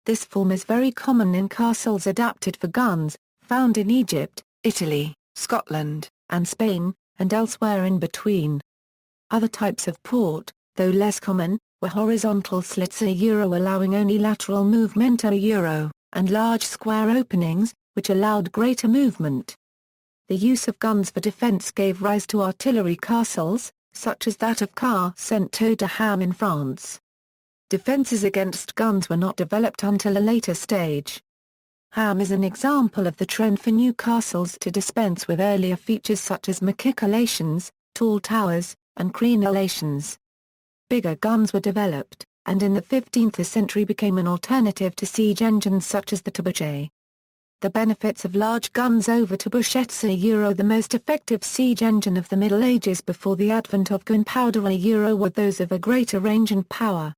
This form is very common in castles adapted for guns, found in Egypt, Italy, Scotland, and Spain, and elsewhere in between. Other types of port, though less common, were horizontal slits Euro allowing only lateral movement Euro, and large square openings, which allowed greater movement. The use of guns for defense gave rise to artillery castles, such as that of Concentric Defences in France. Defenses against guns were not developed until a later stage. Ham is an example of the trend for new castles to dispense with earlier features such as Mckee Collations, tall towers, and crenellations. Bigger guns were developed, and in the 15th century became an alternative to siege engines such as the trebuchet. The benefits of large guns over trebuchets Euro. The most effective siege engine of the Middle Ages before the advent of gunpowder Euro were those of a greater range and power.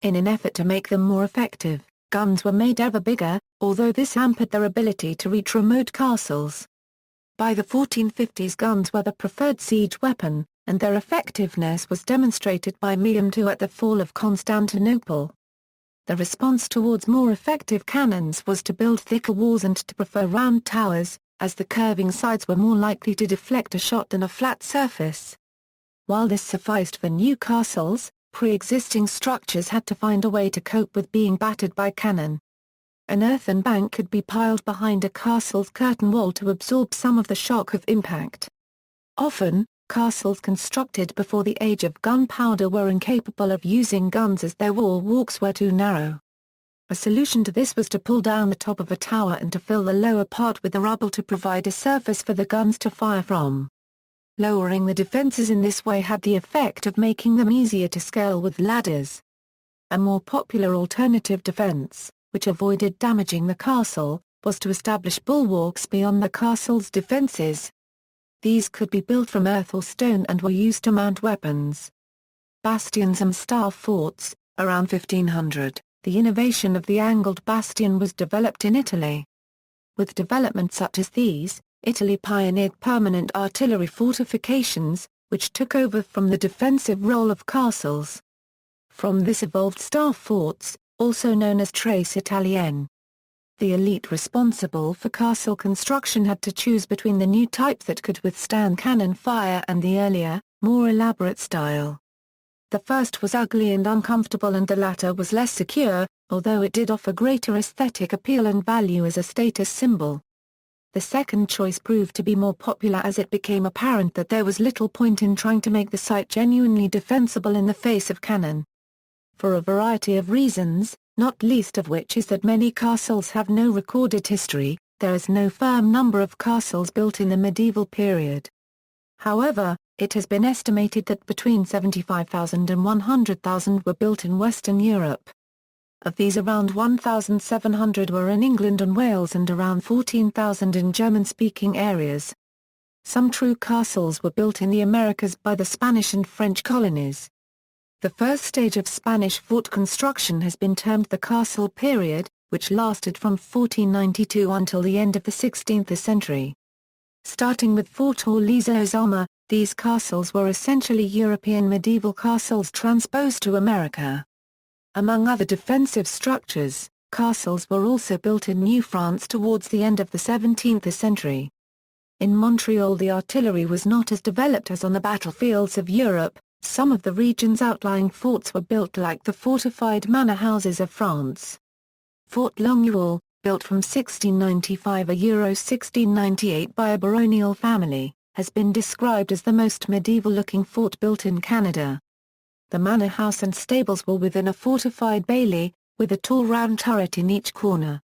In an effort to make them more effective, guns were made ever bigger, although this hampered their ability to reach remote castles. By the 1450s guns were the preferred siege weapon, and their effectiveness was demonstrated by Mehmed II at the fall of Constantinople. The response towards more effective cannons was to build thicker walls and to prefer round towers, as the curving sides were more likely to deflect a shot than a flat surface. While this sufficed for new castles, pre-existing structures had to find a way to cope with being battered by cannon. An earthen bank could be piled behind a castle's curtain wall to absorb some of the shock of impact. Often, castles constructed before the age of gunpowder were incapable of using guns as their wall walks were too narrow. A solution to this was to pull down the top of a tower and to fill the lower part with the rubble to provide a surface for the guns to fire from. Lowering the defenses in this way had the effect of making them easier to scale with ladders. A more popular alternative defense, which avoided damaging the castle, was to establish bulwarks beyond the castle's defenses. These could be built from earth or stone and were used to mount weapons. Bastions and style forts. Around 1500, the innovation of the angled bastion was developed in Italy. With developments such as these, Italy pioneered permanent artillery fortifications, which took over from the defensive role of castles. From this evolved star forts, also known as tres Italienne. The elite responsible for castle construction had to choose between the new type that could withstand cannon fire and the earlier, more elaborate style. The first was ugly and uncomfortable and the latter was less secure, although it did offer greater aesthetic appeal and value as a status symbol. The second choice proved to be more popular as it became apparent that there was little point in trying to make the site genuinely defensible in the face of cannon. For a variety of reasons, not least of which is that many castles have no recorded history, there is no firm number of castles built in the medieval period. However, it has been estimated that between 75,000 and 100,000 were built in Western Europe. Of these around 1,700 were in England and Wales and around 14,000 in German-speaking areas. Some true castles were built in the Americas by the Spanish and French colonies. The first stage of Spanish fort construction has been termed the Castle period, which lasted from 1492 until the end of the 16th century. Starting with Fort Orleans, these castles were essentially European medieval castles transposed to America. Among other defensive structures, castles were also built in New France towards the end of the 17th century. In Montreal the artillery was not as developed as on the battlefields of Europe. Some of the region's outlying forts were built like the fortified manor houses of France. Fort Longueuil, built from 1695 to 1698 by a baronial family, has been described as the most medieval-looking fort built in Canada. The manor house and stables were within a fortified bailey, with a tall round turret in each corner.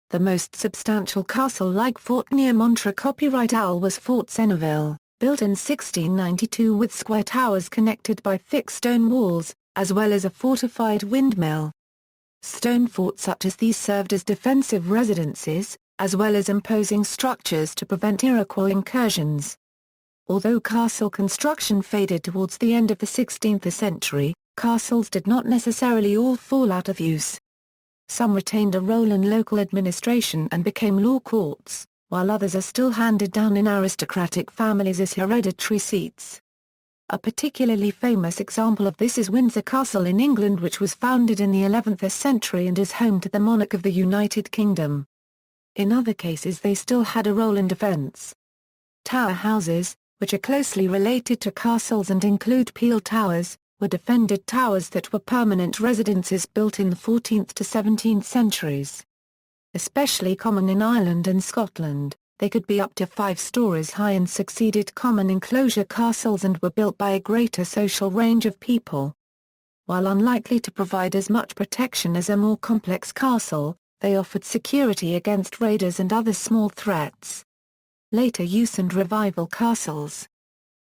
The most substantial castle-like fort near Montreal was Fort Senneville, built in 1692 with square towers connected by thick stone walls, as well as a fortified windmill. Stone forts such as these served as defensive residences, as well as imposing structures to prevent Iroquois incursions. Although castle construction faded towards the end of the 16th century, castles did not necessarily all fall out of use. Some retained a role in local administration and became law courts, while others are still handed down in aristocratic families as hereditary seats. A particularly famous example of this is Windsor Castle in England, which was founded in the 11th century and is home to the monarch of the United Kingdom. In other cases they still had a role in defence. Tower houses, which are closely related to castles and include peel towers, were defended towers that were permanent residences built in the 14th to 17th centuries. Especially common in Ireland and Scotland, they could be up to 5 stories high and succeeded common enclosure castles and were built by a greater social range of people. While unlikely to provide as much protection as a more complex castle, they offered security against raiders and other small threats. Later use and revival castles.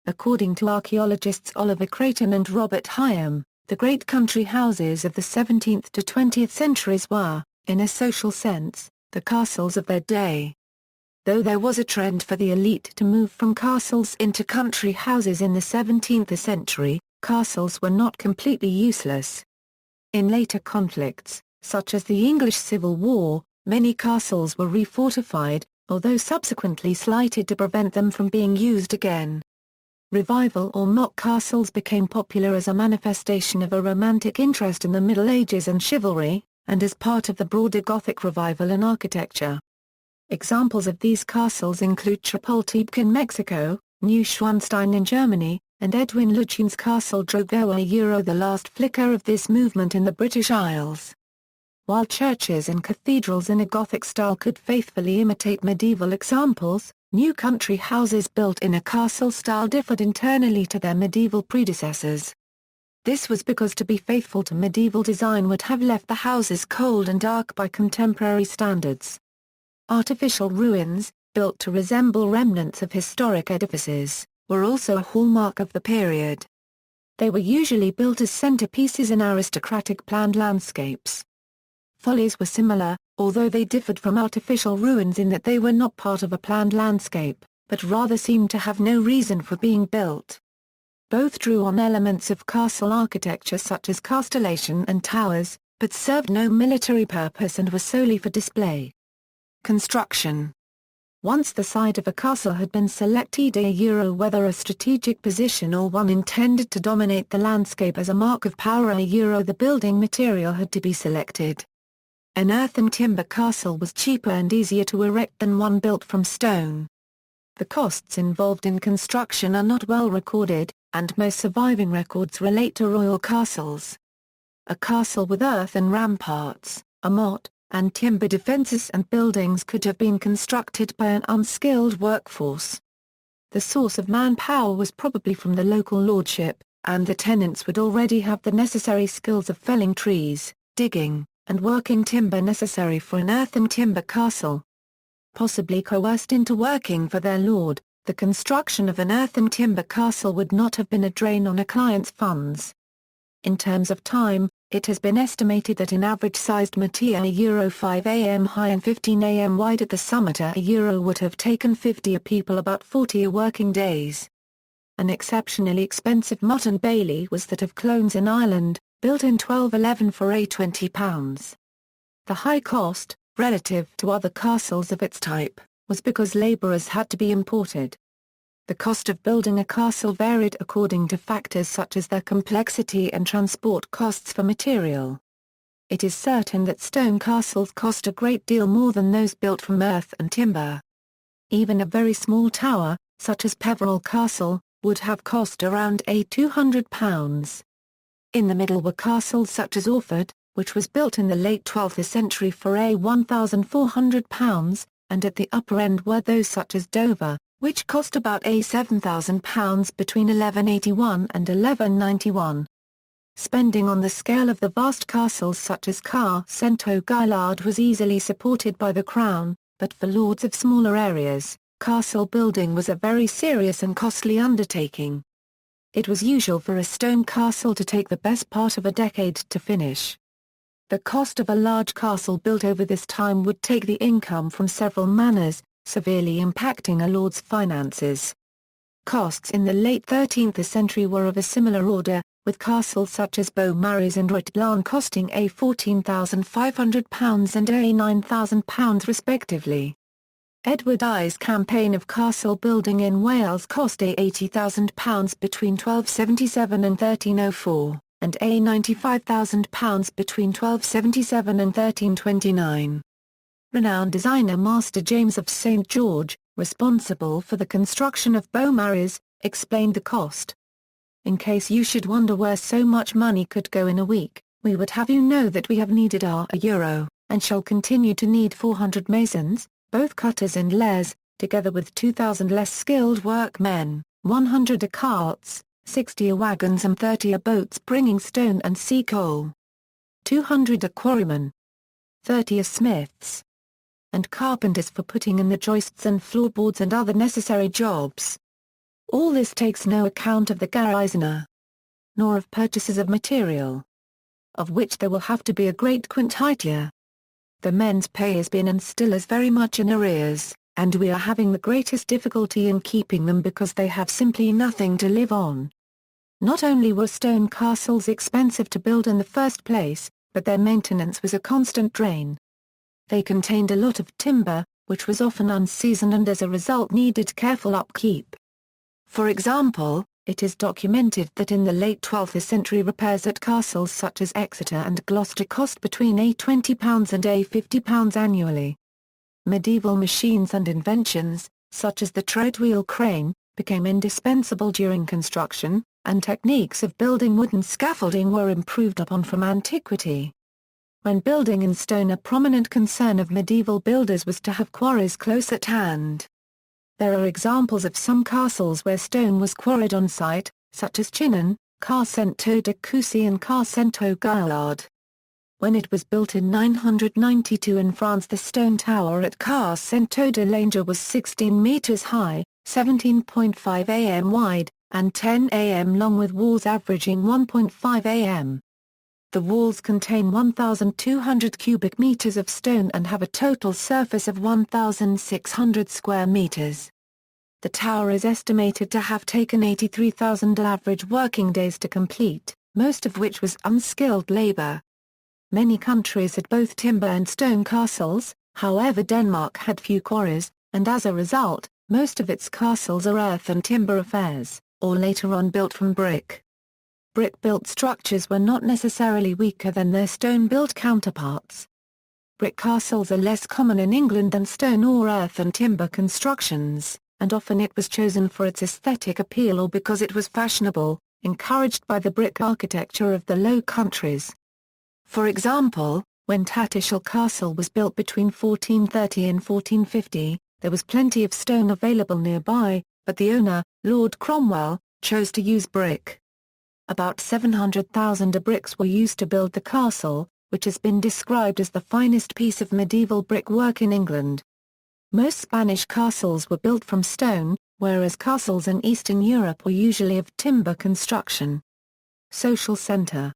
According to archaeologists Oliver Creighton and Robert Higham, the great country houses of the 17th to 20th centuries were, in a social sense, the castles of their day. Though there was a trend for the elite to move from castles into country houses in the 17th century, castles were not completely useless. In later conflicts, such as the English Civil War, many castles were refortified, although subsequently slighted to prevent them from being used again. Revival or mock castles became popular as a manifestation of a romantic interest in the Middle Ages and chivalry, and as part of the broader Gothic revival in architecture. Examples of these castles include Chapultepec in Mexico, Neuschwanstein in Germany, and Edwin Lutyens' Castle Drogoa, the last flicker of this movement in the British Isles. While churches and cathedrals in a Gothic style could faithfully imitate medieval examples, new country houses built in a castle style differed internally to their medieval predecessors. This was because to be faithful to medieval design would have left the houses cold and dark by contemporary standards. Artificial ruins, built to resemble remnants of historic edifices, were also a hallmark of the period. They were usually built as centerpieces in aristocratic planned landscapes. Follies were similar, although they differed from artificial ruins in that they were not part of a planned landscape, but rather seemed to have no reason for being built. Both drew on elements of castle architecture such as castellation and towers, but served no military purpose and were solely for display. Construction. Once the site of a castle had been selected, whether a strategic position or one intended to dominate the landscape as a mark of power, the building material had to be selected. An earth and timber castle was cheaper and easier to erect than one built from stone. The costs involved in construction are not well recorded, and most surviving records relate to royal castles. A castle with earth and ramparts, a moat, and timber defences and buildings could have been constructed by an unskilled workforce. The source of manpower was probably from the local lordship, and the tenants would already have the necessary skills of felling trees, digging, and working timber necessary for an earthen timber castle. Possibly coerced into working for their lord, the construction of an earthen timber castle would not have been a drain on a client's funds. In terms of time, it has been estimated that an average-sized Moat Euro 5 am high and 15 am wide at the summit Euro would have taken 50 a people about 40 working days. An exceptionally expensive Moat and Bailey was that of Clones in Ireland, built in 1211 for £20. The high cost, relative to other castles of its type, was because labourers had to be imported. The cost of building a castle varied according to factors such as their complexity and transport costs for material. It is certain that stone castles cost a great deal more than those built from earth and timber. Even a very small tower, such as Peveril Castle, would have cost around £200. In the middle were castles such as Orford, which was built in the late 12th century for £1,400, and at the upper end were those such as Dover, which cost about £7,000 between 1181 and 1191. Spending on the scale of the vast castles such as Castellum was easily supported by the crown, but for lords of smaller areas, castle building was a very serious and costly undertaking. It was usual for a stone castle to take the best part of a decade to finish. The cost of a large castle built over this time would take the income from several manors, severely impacting a lord's finances. Costs in the late 13th century were of a similar order, with castles such as Beaumaris and Rutland costing £14,500 and £9,000 respectively. Edward I's campaign of castle building in Wales cost £80,000 between 1277 and 1304, and £95,000 between 1277 and 1329. Renowned designer Master James of St. George, responsible for the construction of Beaumaris, explained the cost. In case you should wonder where so much money could go in a week, we would have you know that we have needed €1, and shall continue to need 400 masons, both cutters and layers, together with 2,000 less skilled workmen, 100 carts, 60 wagons and 30 boats bringing stone and sea coal. 200 quarrymen, 30 smiths, and carpenters for putting in the joists and floorboards and other necessary jobs. All this takes no account of the garrison, nor of purchases of material, of which there will have to be a great quantity. The men's pay has been and still is very much in arrears, and we are having the greatest difficulty in keeping them because they have simply nothing to live on. Not only were stone castles expensive to build in the first place, but their maintenance was a constant drain. They contained a lot of timber, which was often unseasoned and as a result needed careful upkeep. For example, it is documented that in the late 12th century repairs at castles such as Exeter and Gloucester cost between £20 and £50 annually. Medieval machines and inventions, such as the treadwheel crane, became indispensable during construction, and techniques of building wooden scaffolding were improved upon from antiquity. When building in stone, a prominent concern of medieval builders was to have quarries close at hand. There are examples of some castles where stone was quarried on site, such as Chinon, Carcento de Coucy and Carcento Gaillard. When it was built in 992 in France, the stone tower at Carcento de Langer was 16 meters high, 17.5 am wide, and 10 am long, with walls averaging 1.5 am. The walls contain 1,200 cubic meters of stone and have a total surface of 1,600 square meters. The tower is estimated to have taken 83,000 average working days to complete, most of which was unskilled labor. Many countries had both timber and stone castles, however Denmark had few quarries, and as a result, most of its castles are earth and timber affairs, or later on built from brick. Brick-built structures were not necessarily weaker than their stone-built counterparts. Brick castles are less common in England than stone or earth and timber constructions, and often it was chosen for its aesthetic appeal or because it was fashionable, encouraged by the brick architecture of the Low Countries. For example, When Tattershall Castle was built between 1430 and 1450, there was plenty of stone available nearby, but the owner, Lord Cromwell, chose to use brick. About 700,000 bricks were used to build the castle, which has been described as the finest piece of medieval brickwork in England. Most Spanish castles were built from stone, whereas castles in Eastern Europe were usually of timber construction. Social centre.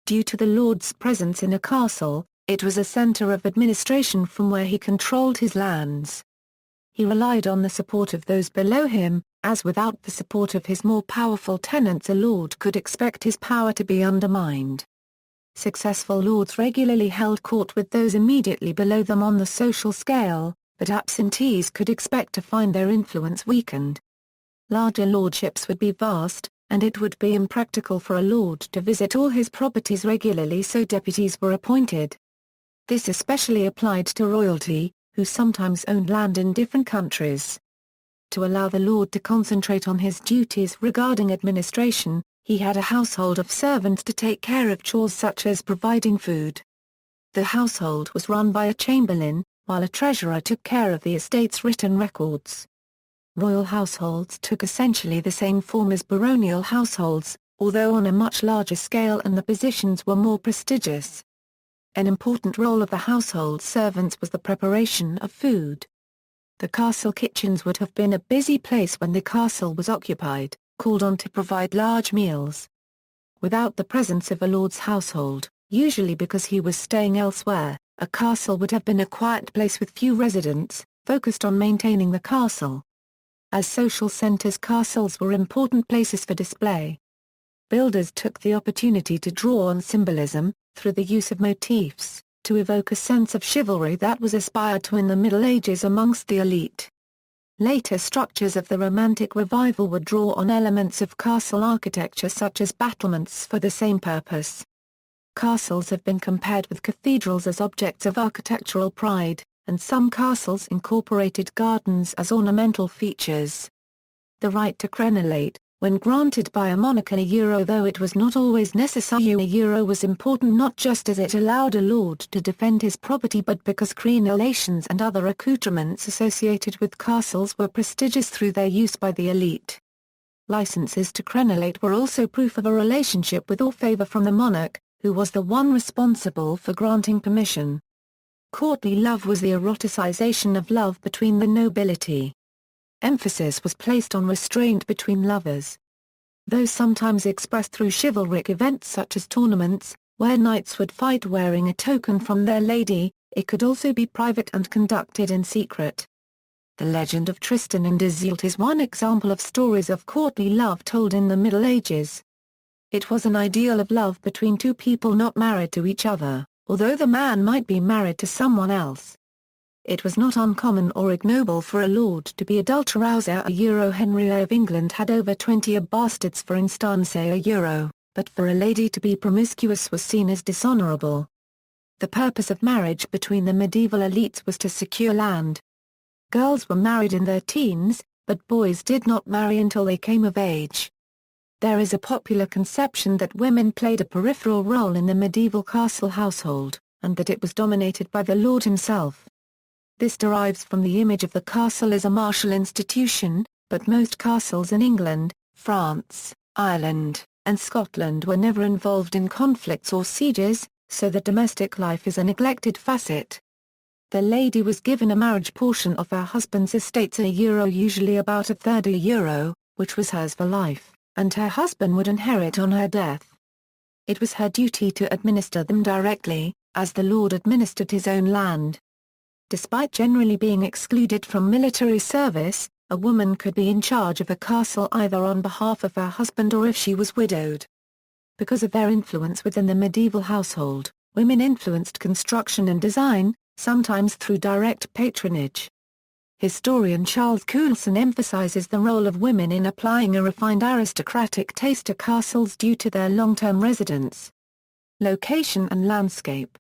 Due to the lord's presence in a castle, it was a centre of administration from where he controlled his lands. He relied on the support of those below him, as without the support of his more powerful tenants a lord could expect his power to be undermined. Successful lords regularly held court with those immediately below them on the social scale, but absentees could expect to find their influence weakened. Larger lordships would be vast, and it would be impractical for a lord to visit all his properties regularly, so deputies were appointed. This especially applied to royalty, who sometimes owned land in different countries. To allow the lord to concentrate on his duties regarding administration, he had a household of servants to take care of chores such as providing food. The household was run by a chamberlain, while a treasurer took care of the estate's written records. Royal households took essentially the same form as baronial households, although on a much larger scale, and the positions were more prestigious. An important role of the household servants was the preparation of food. The castle kitchens would have been a busy place when the castle was occupied, called on to provide large meals. Without the presence of a lord's household, usually because he was staying elsewhere, a castle would have been a quiet place with few residents, focused on maintaining the castle. As social centres, castles were important places for display. Builders took the opportunity to draw on symbolism, through the use of motifs, to evoke a sense of chivalry that was aspired to in the Middle Ages amongst the elite. Later structures of the Romantic Revival would draw on elements of castle architecture such as battlements for the same purpose. Castles have been compared with cathedrals as objects of architectural pride, and some castles incorporated gardens as ornamental features. The right to crenellate, when granted by a monarch, though it was not always necessary, was important not just as it allowed a lord to defend his property, but because crenellations and other accoutrements associated with castles were prestigious through their use by the elite. Licenses to crenellate were also proof of a relationship with or favour from the monarch, who was the one responsible for granting permission. Courtly love was the eroticization of love between the nobility. Emphasis was placed on restraint between lovers. Though sometimes expressed through chivalric events such as tournaments, where knights would fight wearing a token from their lady, it could also be private and conducted in secret. The legend of Tristan and Iseult is one example of stories of courtly love told in the Middle Ages. It was an ideal of love between two people not married to each other, although the man might be married to someone else. It was not uncommon or ignoble for a lord to be adulterouser. Henry I of England had over 20 bastards for instance but for a lady to be promiscuous was seen as dishonourable. The purpose of marriage between the medieval elites was to secure land. Girls were married in their teens, but boys did not marry until they came of age. There is a popular conception that women played a peripheral role in the medieval castle household, and that it was dominated by the lord himself. This derives from the image of the castle as a martial institution, but most castles in England, France, Ireland, and Scotland were never involved in conflicts or sieges, so the domestic life is a neglected facet. The lady was given a marriage portion of her husband's estates, usually about a third, which was hers for life, and her husband would inherit on her death. It was her duty to administer them directly, as the lord administered his own land. Despite generally being excluded from military service, a woman could be in charge of a castle either on behalf of her husband or if she was widowed. Because of their influence within the medieval household, women influenced construction and design, sometimes through direct patronage. Historian Charles Coulson emphasizes the role of women in applying a refined aristocratic taste to castles due to their long-term residence. Location and landscape.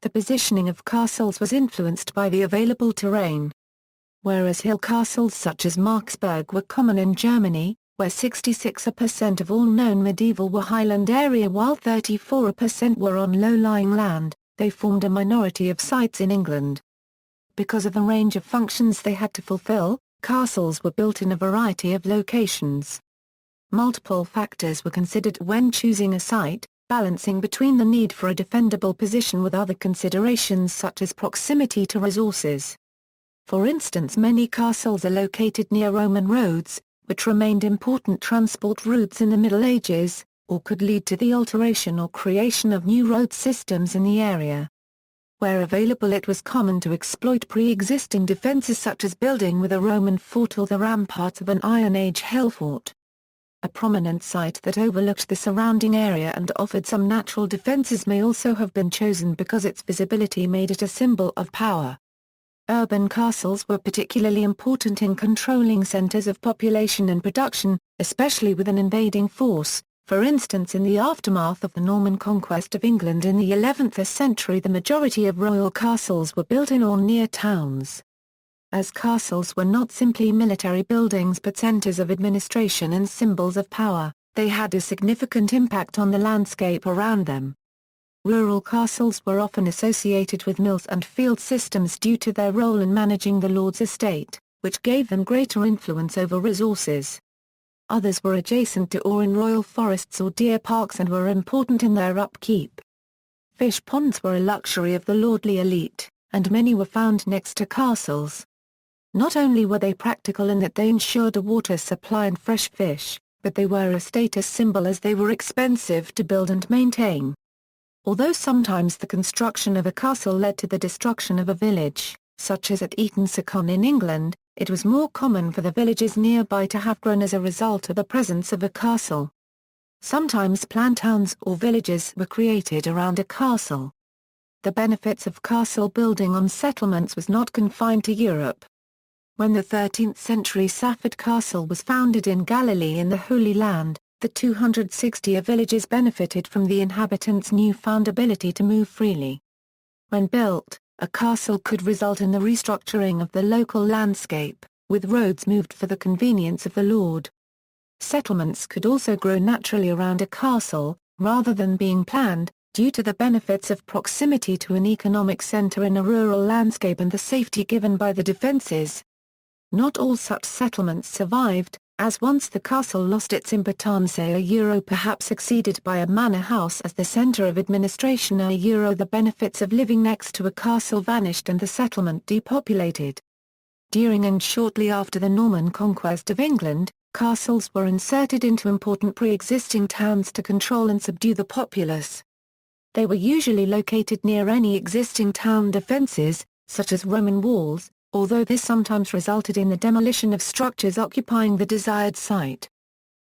The positioning of castles was influenced by the available terrain. Whereas hill castles such as Marksburg were common in Germany, where 66% of all known medieval were highland area while 34% were on low-lying land, they formed a minority of sites in England. Because of the range of functions they had to fulfill, castles were built in a variety of locations. Multiple factors were considered when choosing a site, balancing between the need for a defendable position with other considerations such as proximity to resources. For instance, many castles are located near Roman roads, which remained important transport routes in the Middle Ages, or could lead to the alteration or creation of new road systems in the area. Where available, it was common to exploit pre-existing defences such as building with a Roman fort or the ramparts of an Iron Age hill fort. A prominent site that overlooked the surrounding area and offered some natural defences may also have been chosen because its visibility made it a symbol of power. Urban castles were particularly important in controlling centres of population and production, especially with an invading force. For instance, in the aftermath of the Norman conquest of England in the 11th century, the majority of royal castles were built in or near towns. As castles were not simply military buildings but centres of administration and symbols of power, they had a significant impact on the landscape around them. Rural castles were often associated with mills and field systems due to their role in managing the lord's estate, which gave them greater influence over resources. Others were adjacent to or in royal forests or deer parks and were important in their upkeep. Fish ponds were a luxury of the lordly elite, and many were found next to castles. Not only were they practical in that they ensured a water supply and fresh fish, but they were a status symbol as they were expensive to build and maintain. Although sometimes the construction of a castle led to the destruction of a village, such as at Eton-sur-Conn in England, it was more common for the villages nearby to have grown as a result of the presence of a castle. Sometimes planned towns or villages were created around a castle. The benefits of castle building on settlements was not confined to Europe. When the 13th century Safford Castle was founded in Galilee in the Holy Land, the 260 villages benefited from the inhabitants' newfound ability to move freely. When built, a castle could result in the restructuring of the local landscape, with roads moved for the convenience of the lord. Settlements could also grow naturally around a castle, rather than being planned, due to the benefits of proximity to an economic centre in a rural landscape and the safety given by the defences. Not all such settlements survived, as once the castle lost its importance perhaps succeeded by a manor house as the centre of administration the benefits of living next to a castle vanished and the settlement depopulated. During and shortly after the Norman conquest of England, castles were inserted into important pre-existing towns to control and subdue the populace. They were usually located near any existing town defences, such as Roman walls, although this sometimes resulted in the demolition of structures occupying the desired site.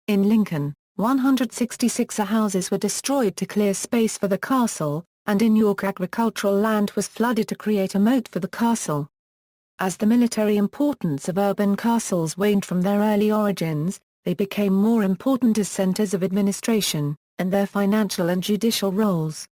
In Lincoln, 166 houses were destroyed to clear space for the castle, and in York agricultural land was flooded to create a moat for the castle. As the military importance of urban castles waned from their early origins, they became more important as centres of administration, and their financial and judicial roles.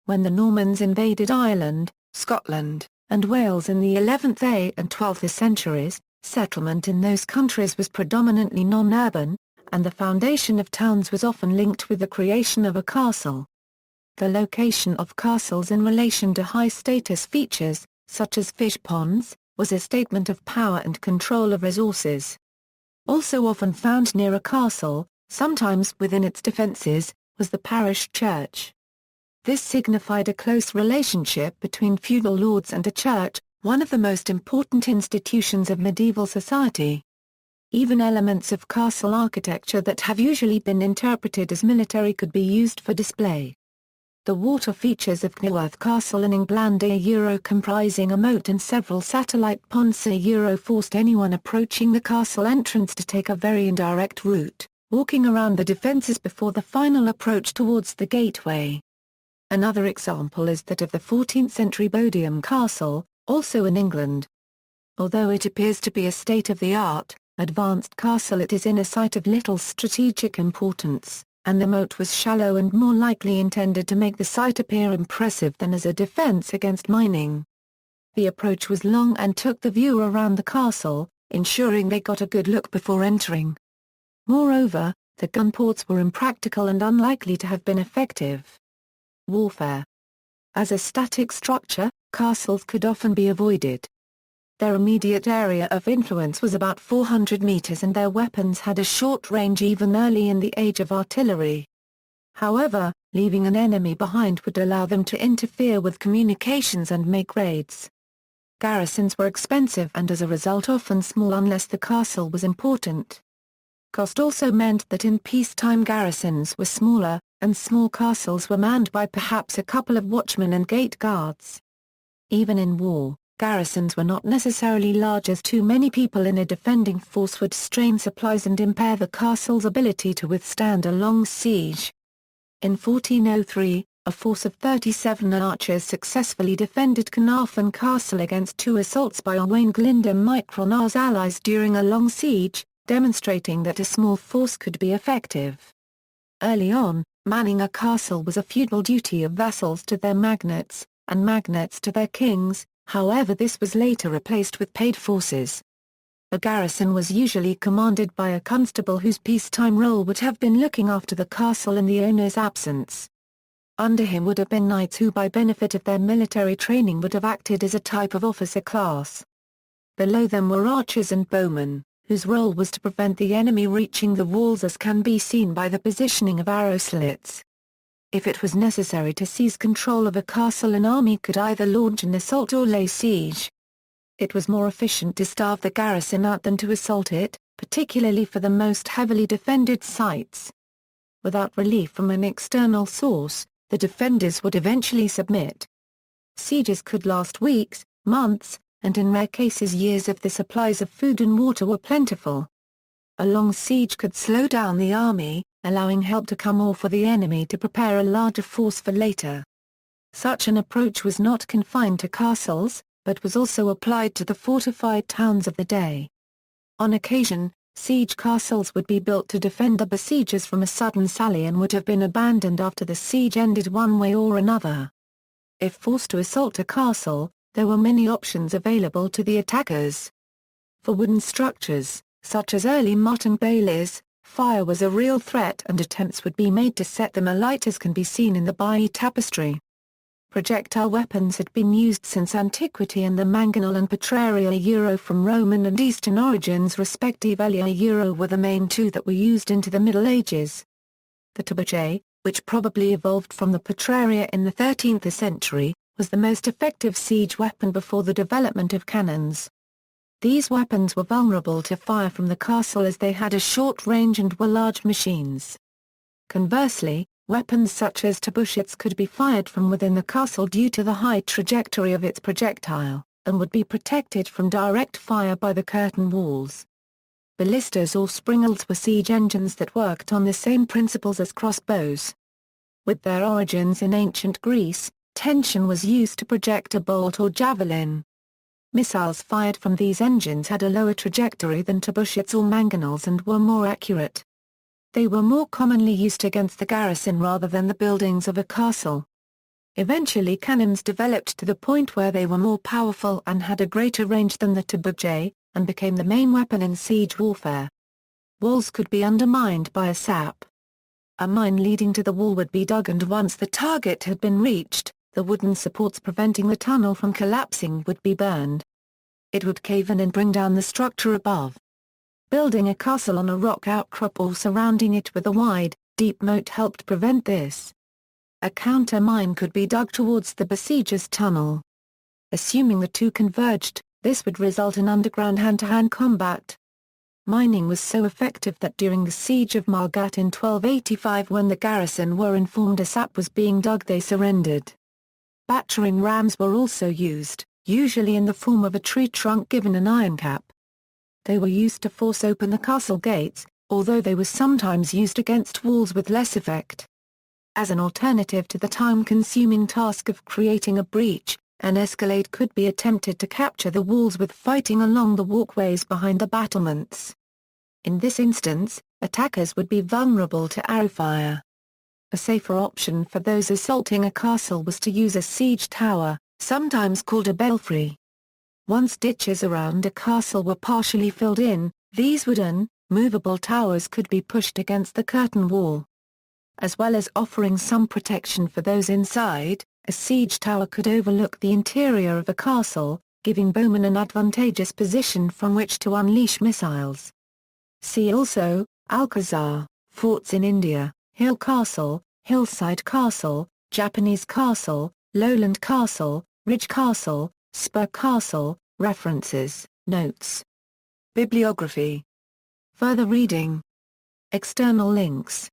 When the Normans invaded Ireland, Scotland, and Wales in the 11th and 12th centuries, settlement in those countries was predominantly non-urban, and the foundation of towns was often linked with the creation of a castle. The location of castles in relation to high-status features, such as fish ponds, was a statement of power and control of resources. Also often found near a castle, sometimes within its defences, was the parish church. This signified a close relationship between feudal lords and a church, one of the most important institutions of medieval society. Even elements of castle architecture that have usually been interpreted as military could be used for display. The water features of Kenilworth Castle in England comprising a moat and several satellite ponds forced anyone approaching the castle entrance to take a very indirect route, walking around the defences before the final approach towards the gateway. Another example is that of the 14th century Bodiam Castle, also in England. Although it appears to be a state-of-the-art, advanced castle, it is in a site of little strategic importance, and the moat was shallow and more likely intended to make the site appear impressive than as a defence against mining. The approach was long and took the viewer around the castle, ensuring they got a good look before entering. Moreover, the gun ports were impractical and unlikely to have been effective. Warfare. As a static structure, castles could often be avoided. Their immediate area of influence was about 400 meters and their weapons had a short range even early in the age of artillery. However, leaving an enemy behind would allow them to interfere with communications and make raids. Garrisons were expensive and as a result often small unless the castle was important. Cost also meant that in peacetime garrisons were smaller, and small castles were manned by perhaps a couple of watchmen and gate guards. Even in war, garrisons were not necessarily large as too many people in a defending force would strain supplies and impair the castle's ability to withstand a long siege. In 1403, a force of 37 archers successfully defended Carnarvon Castle against 2 assaults by Owain Glyndwr Mycronar's allies during a long siege, demonstrating that a small force could be effective. Early on, manning a castle was a feudal duty of vassals to their magnates, and magnates to their kings, however this was later replaced with paid forces. A garrison was usually commanded by a constable whose peacetime role would have been looking after the castle in the owner's absence. Under him would have been knights who by benefit of their military training would have acted as a type of officer class. Below them were archers and bowmen, whose role was to prevent the enemy reaching the walls as can be seen by the positioning of arrowslits. If it was necessary to seize control of a castle, an army could either launch an assault or lay siege. It was more efficient to starve the garrison out than to assault it, particularly for the most heavily defended sites. Without relief from an external source, the defenders would eventually submit. Sieges could last weeks, months, and in rare cases years if the supplies of food and water were plentiful. A long siege could slow down the army, allowing help to come or for the enemy to prepare a larger force for later. Such an approach was not confined to castles, but was also applied to the fortified towns of the day. On occasion, siege castles would be built to defend the besiegers from a sudden sally and would have been abandoned after the siege ended one way or another. If forced to assault a castle, there were many options available to the attackers. For wooden structures, such as early motte and baileys, fire was a real threat and attempts would be made to set them alight as can be seen in the Bailly tapestry. Projectile weapons had been used since antiquity and the mangonel and petraria euro from Roman and Eastern origins respectively euro were the main two that were used into the Middle Ages. The trebuchet, which probably evolved from the petraria in the 13th century, was the most effective siege weapon before the development of cannons. These weapons were vulnerable to fire from the castle as they had a short range and were large machines. Conversely, weapons such as trebuchets could be fired from within the castle due to the high trajectory of its projectile, and would be protected from direct fire by the curtain walls. Ballistas or springles were siege engines that worked on the same principles as crossbows. With their origins in ancient Greece, tension was used to project a bolt or javelin. Missiles fired from these engines had a lower trajectory than trebuchets or mangonels and were more accurate. They were more commonly used against the garrison rather than the buildings of a castle. Eventually cannons developed to the point where they were more powerful and had a greater range than the trebuchet, and became the main weapon in siege warfare. Walls could be undermined by a sap. A mine leading to the wall would be dug and once the target had been reached, the wooden supports preventing the tunnel from collapsing would be burned. It would cave in and bring down the structure above. Building a castle on a rock outcrop or surrounding it with a wide, deep moat helped prevent this. A counter-mine could be dug towards the besiegers' tunnel. Assuming the two converged, this would result in underground hand-to-hand combat. Mining was so effective that during the siege of Margat in 1285 when the garrison were informed a sap was being dug they surrendered. Battering rams were also used, usually in the form of a tree trunk given an iron cap. They were used to force open the castle gates, although they were sometimes used against walls with less effect. As an alternative to the time-consuming task of creating a breach, an escalade could be attempted to capture the walls with fighting along the walkways behind the battlements. In this instance, attackers would be vulnerable to arrow fire. A safer option for those assaulting a castle was to use a siege tower, sometimes called a belfry. Once ditches around a castle were partially filled in, these wooden, movable towers could be pushed against the curtain wall. As well as offering some protection for those inside, A siege tower could overlook the interior of a castle, giving bowmen an advantageous position from which to unleash missiles. See also, Alcazar, forts in India, hill castle, hillside castle, Japanese castle, lowland castle, ridge castle, spur castle. References, notes. Bibliography. Further reading. External links.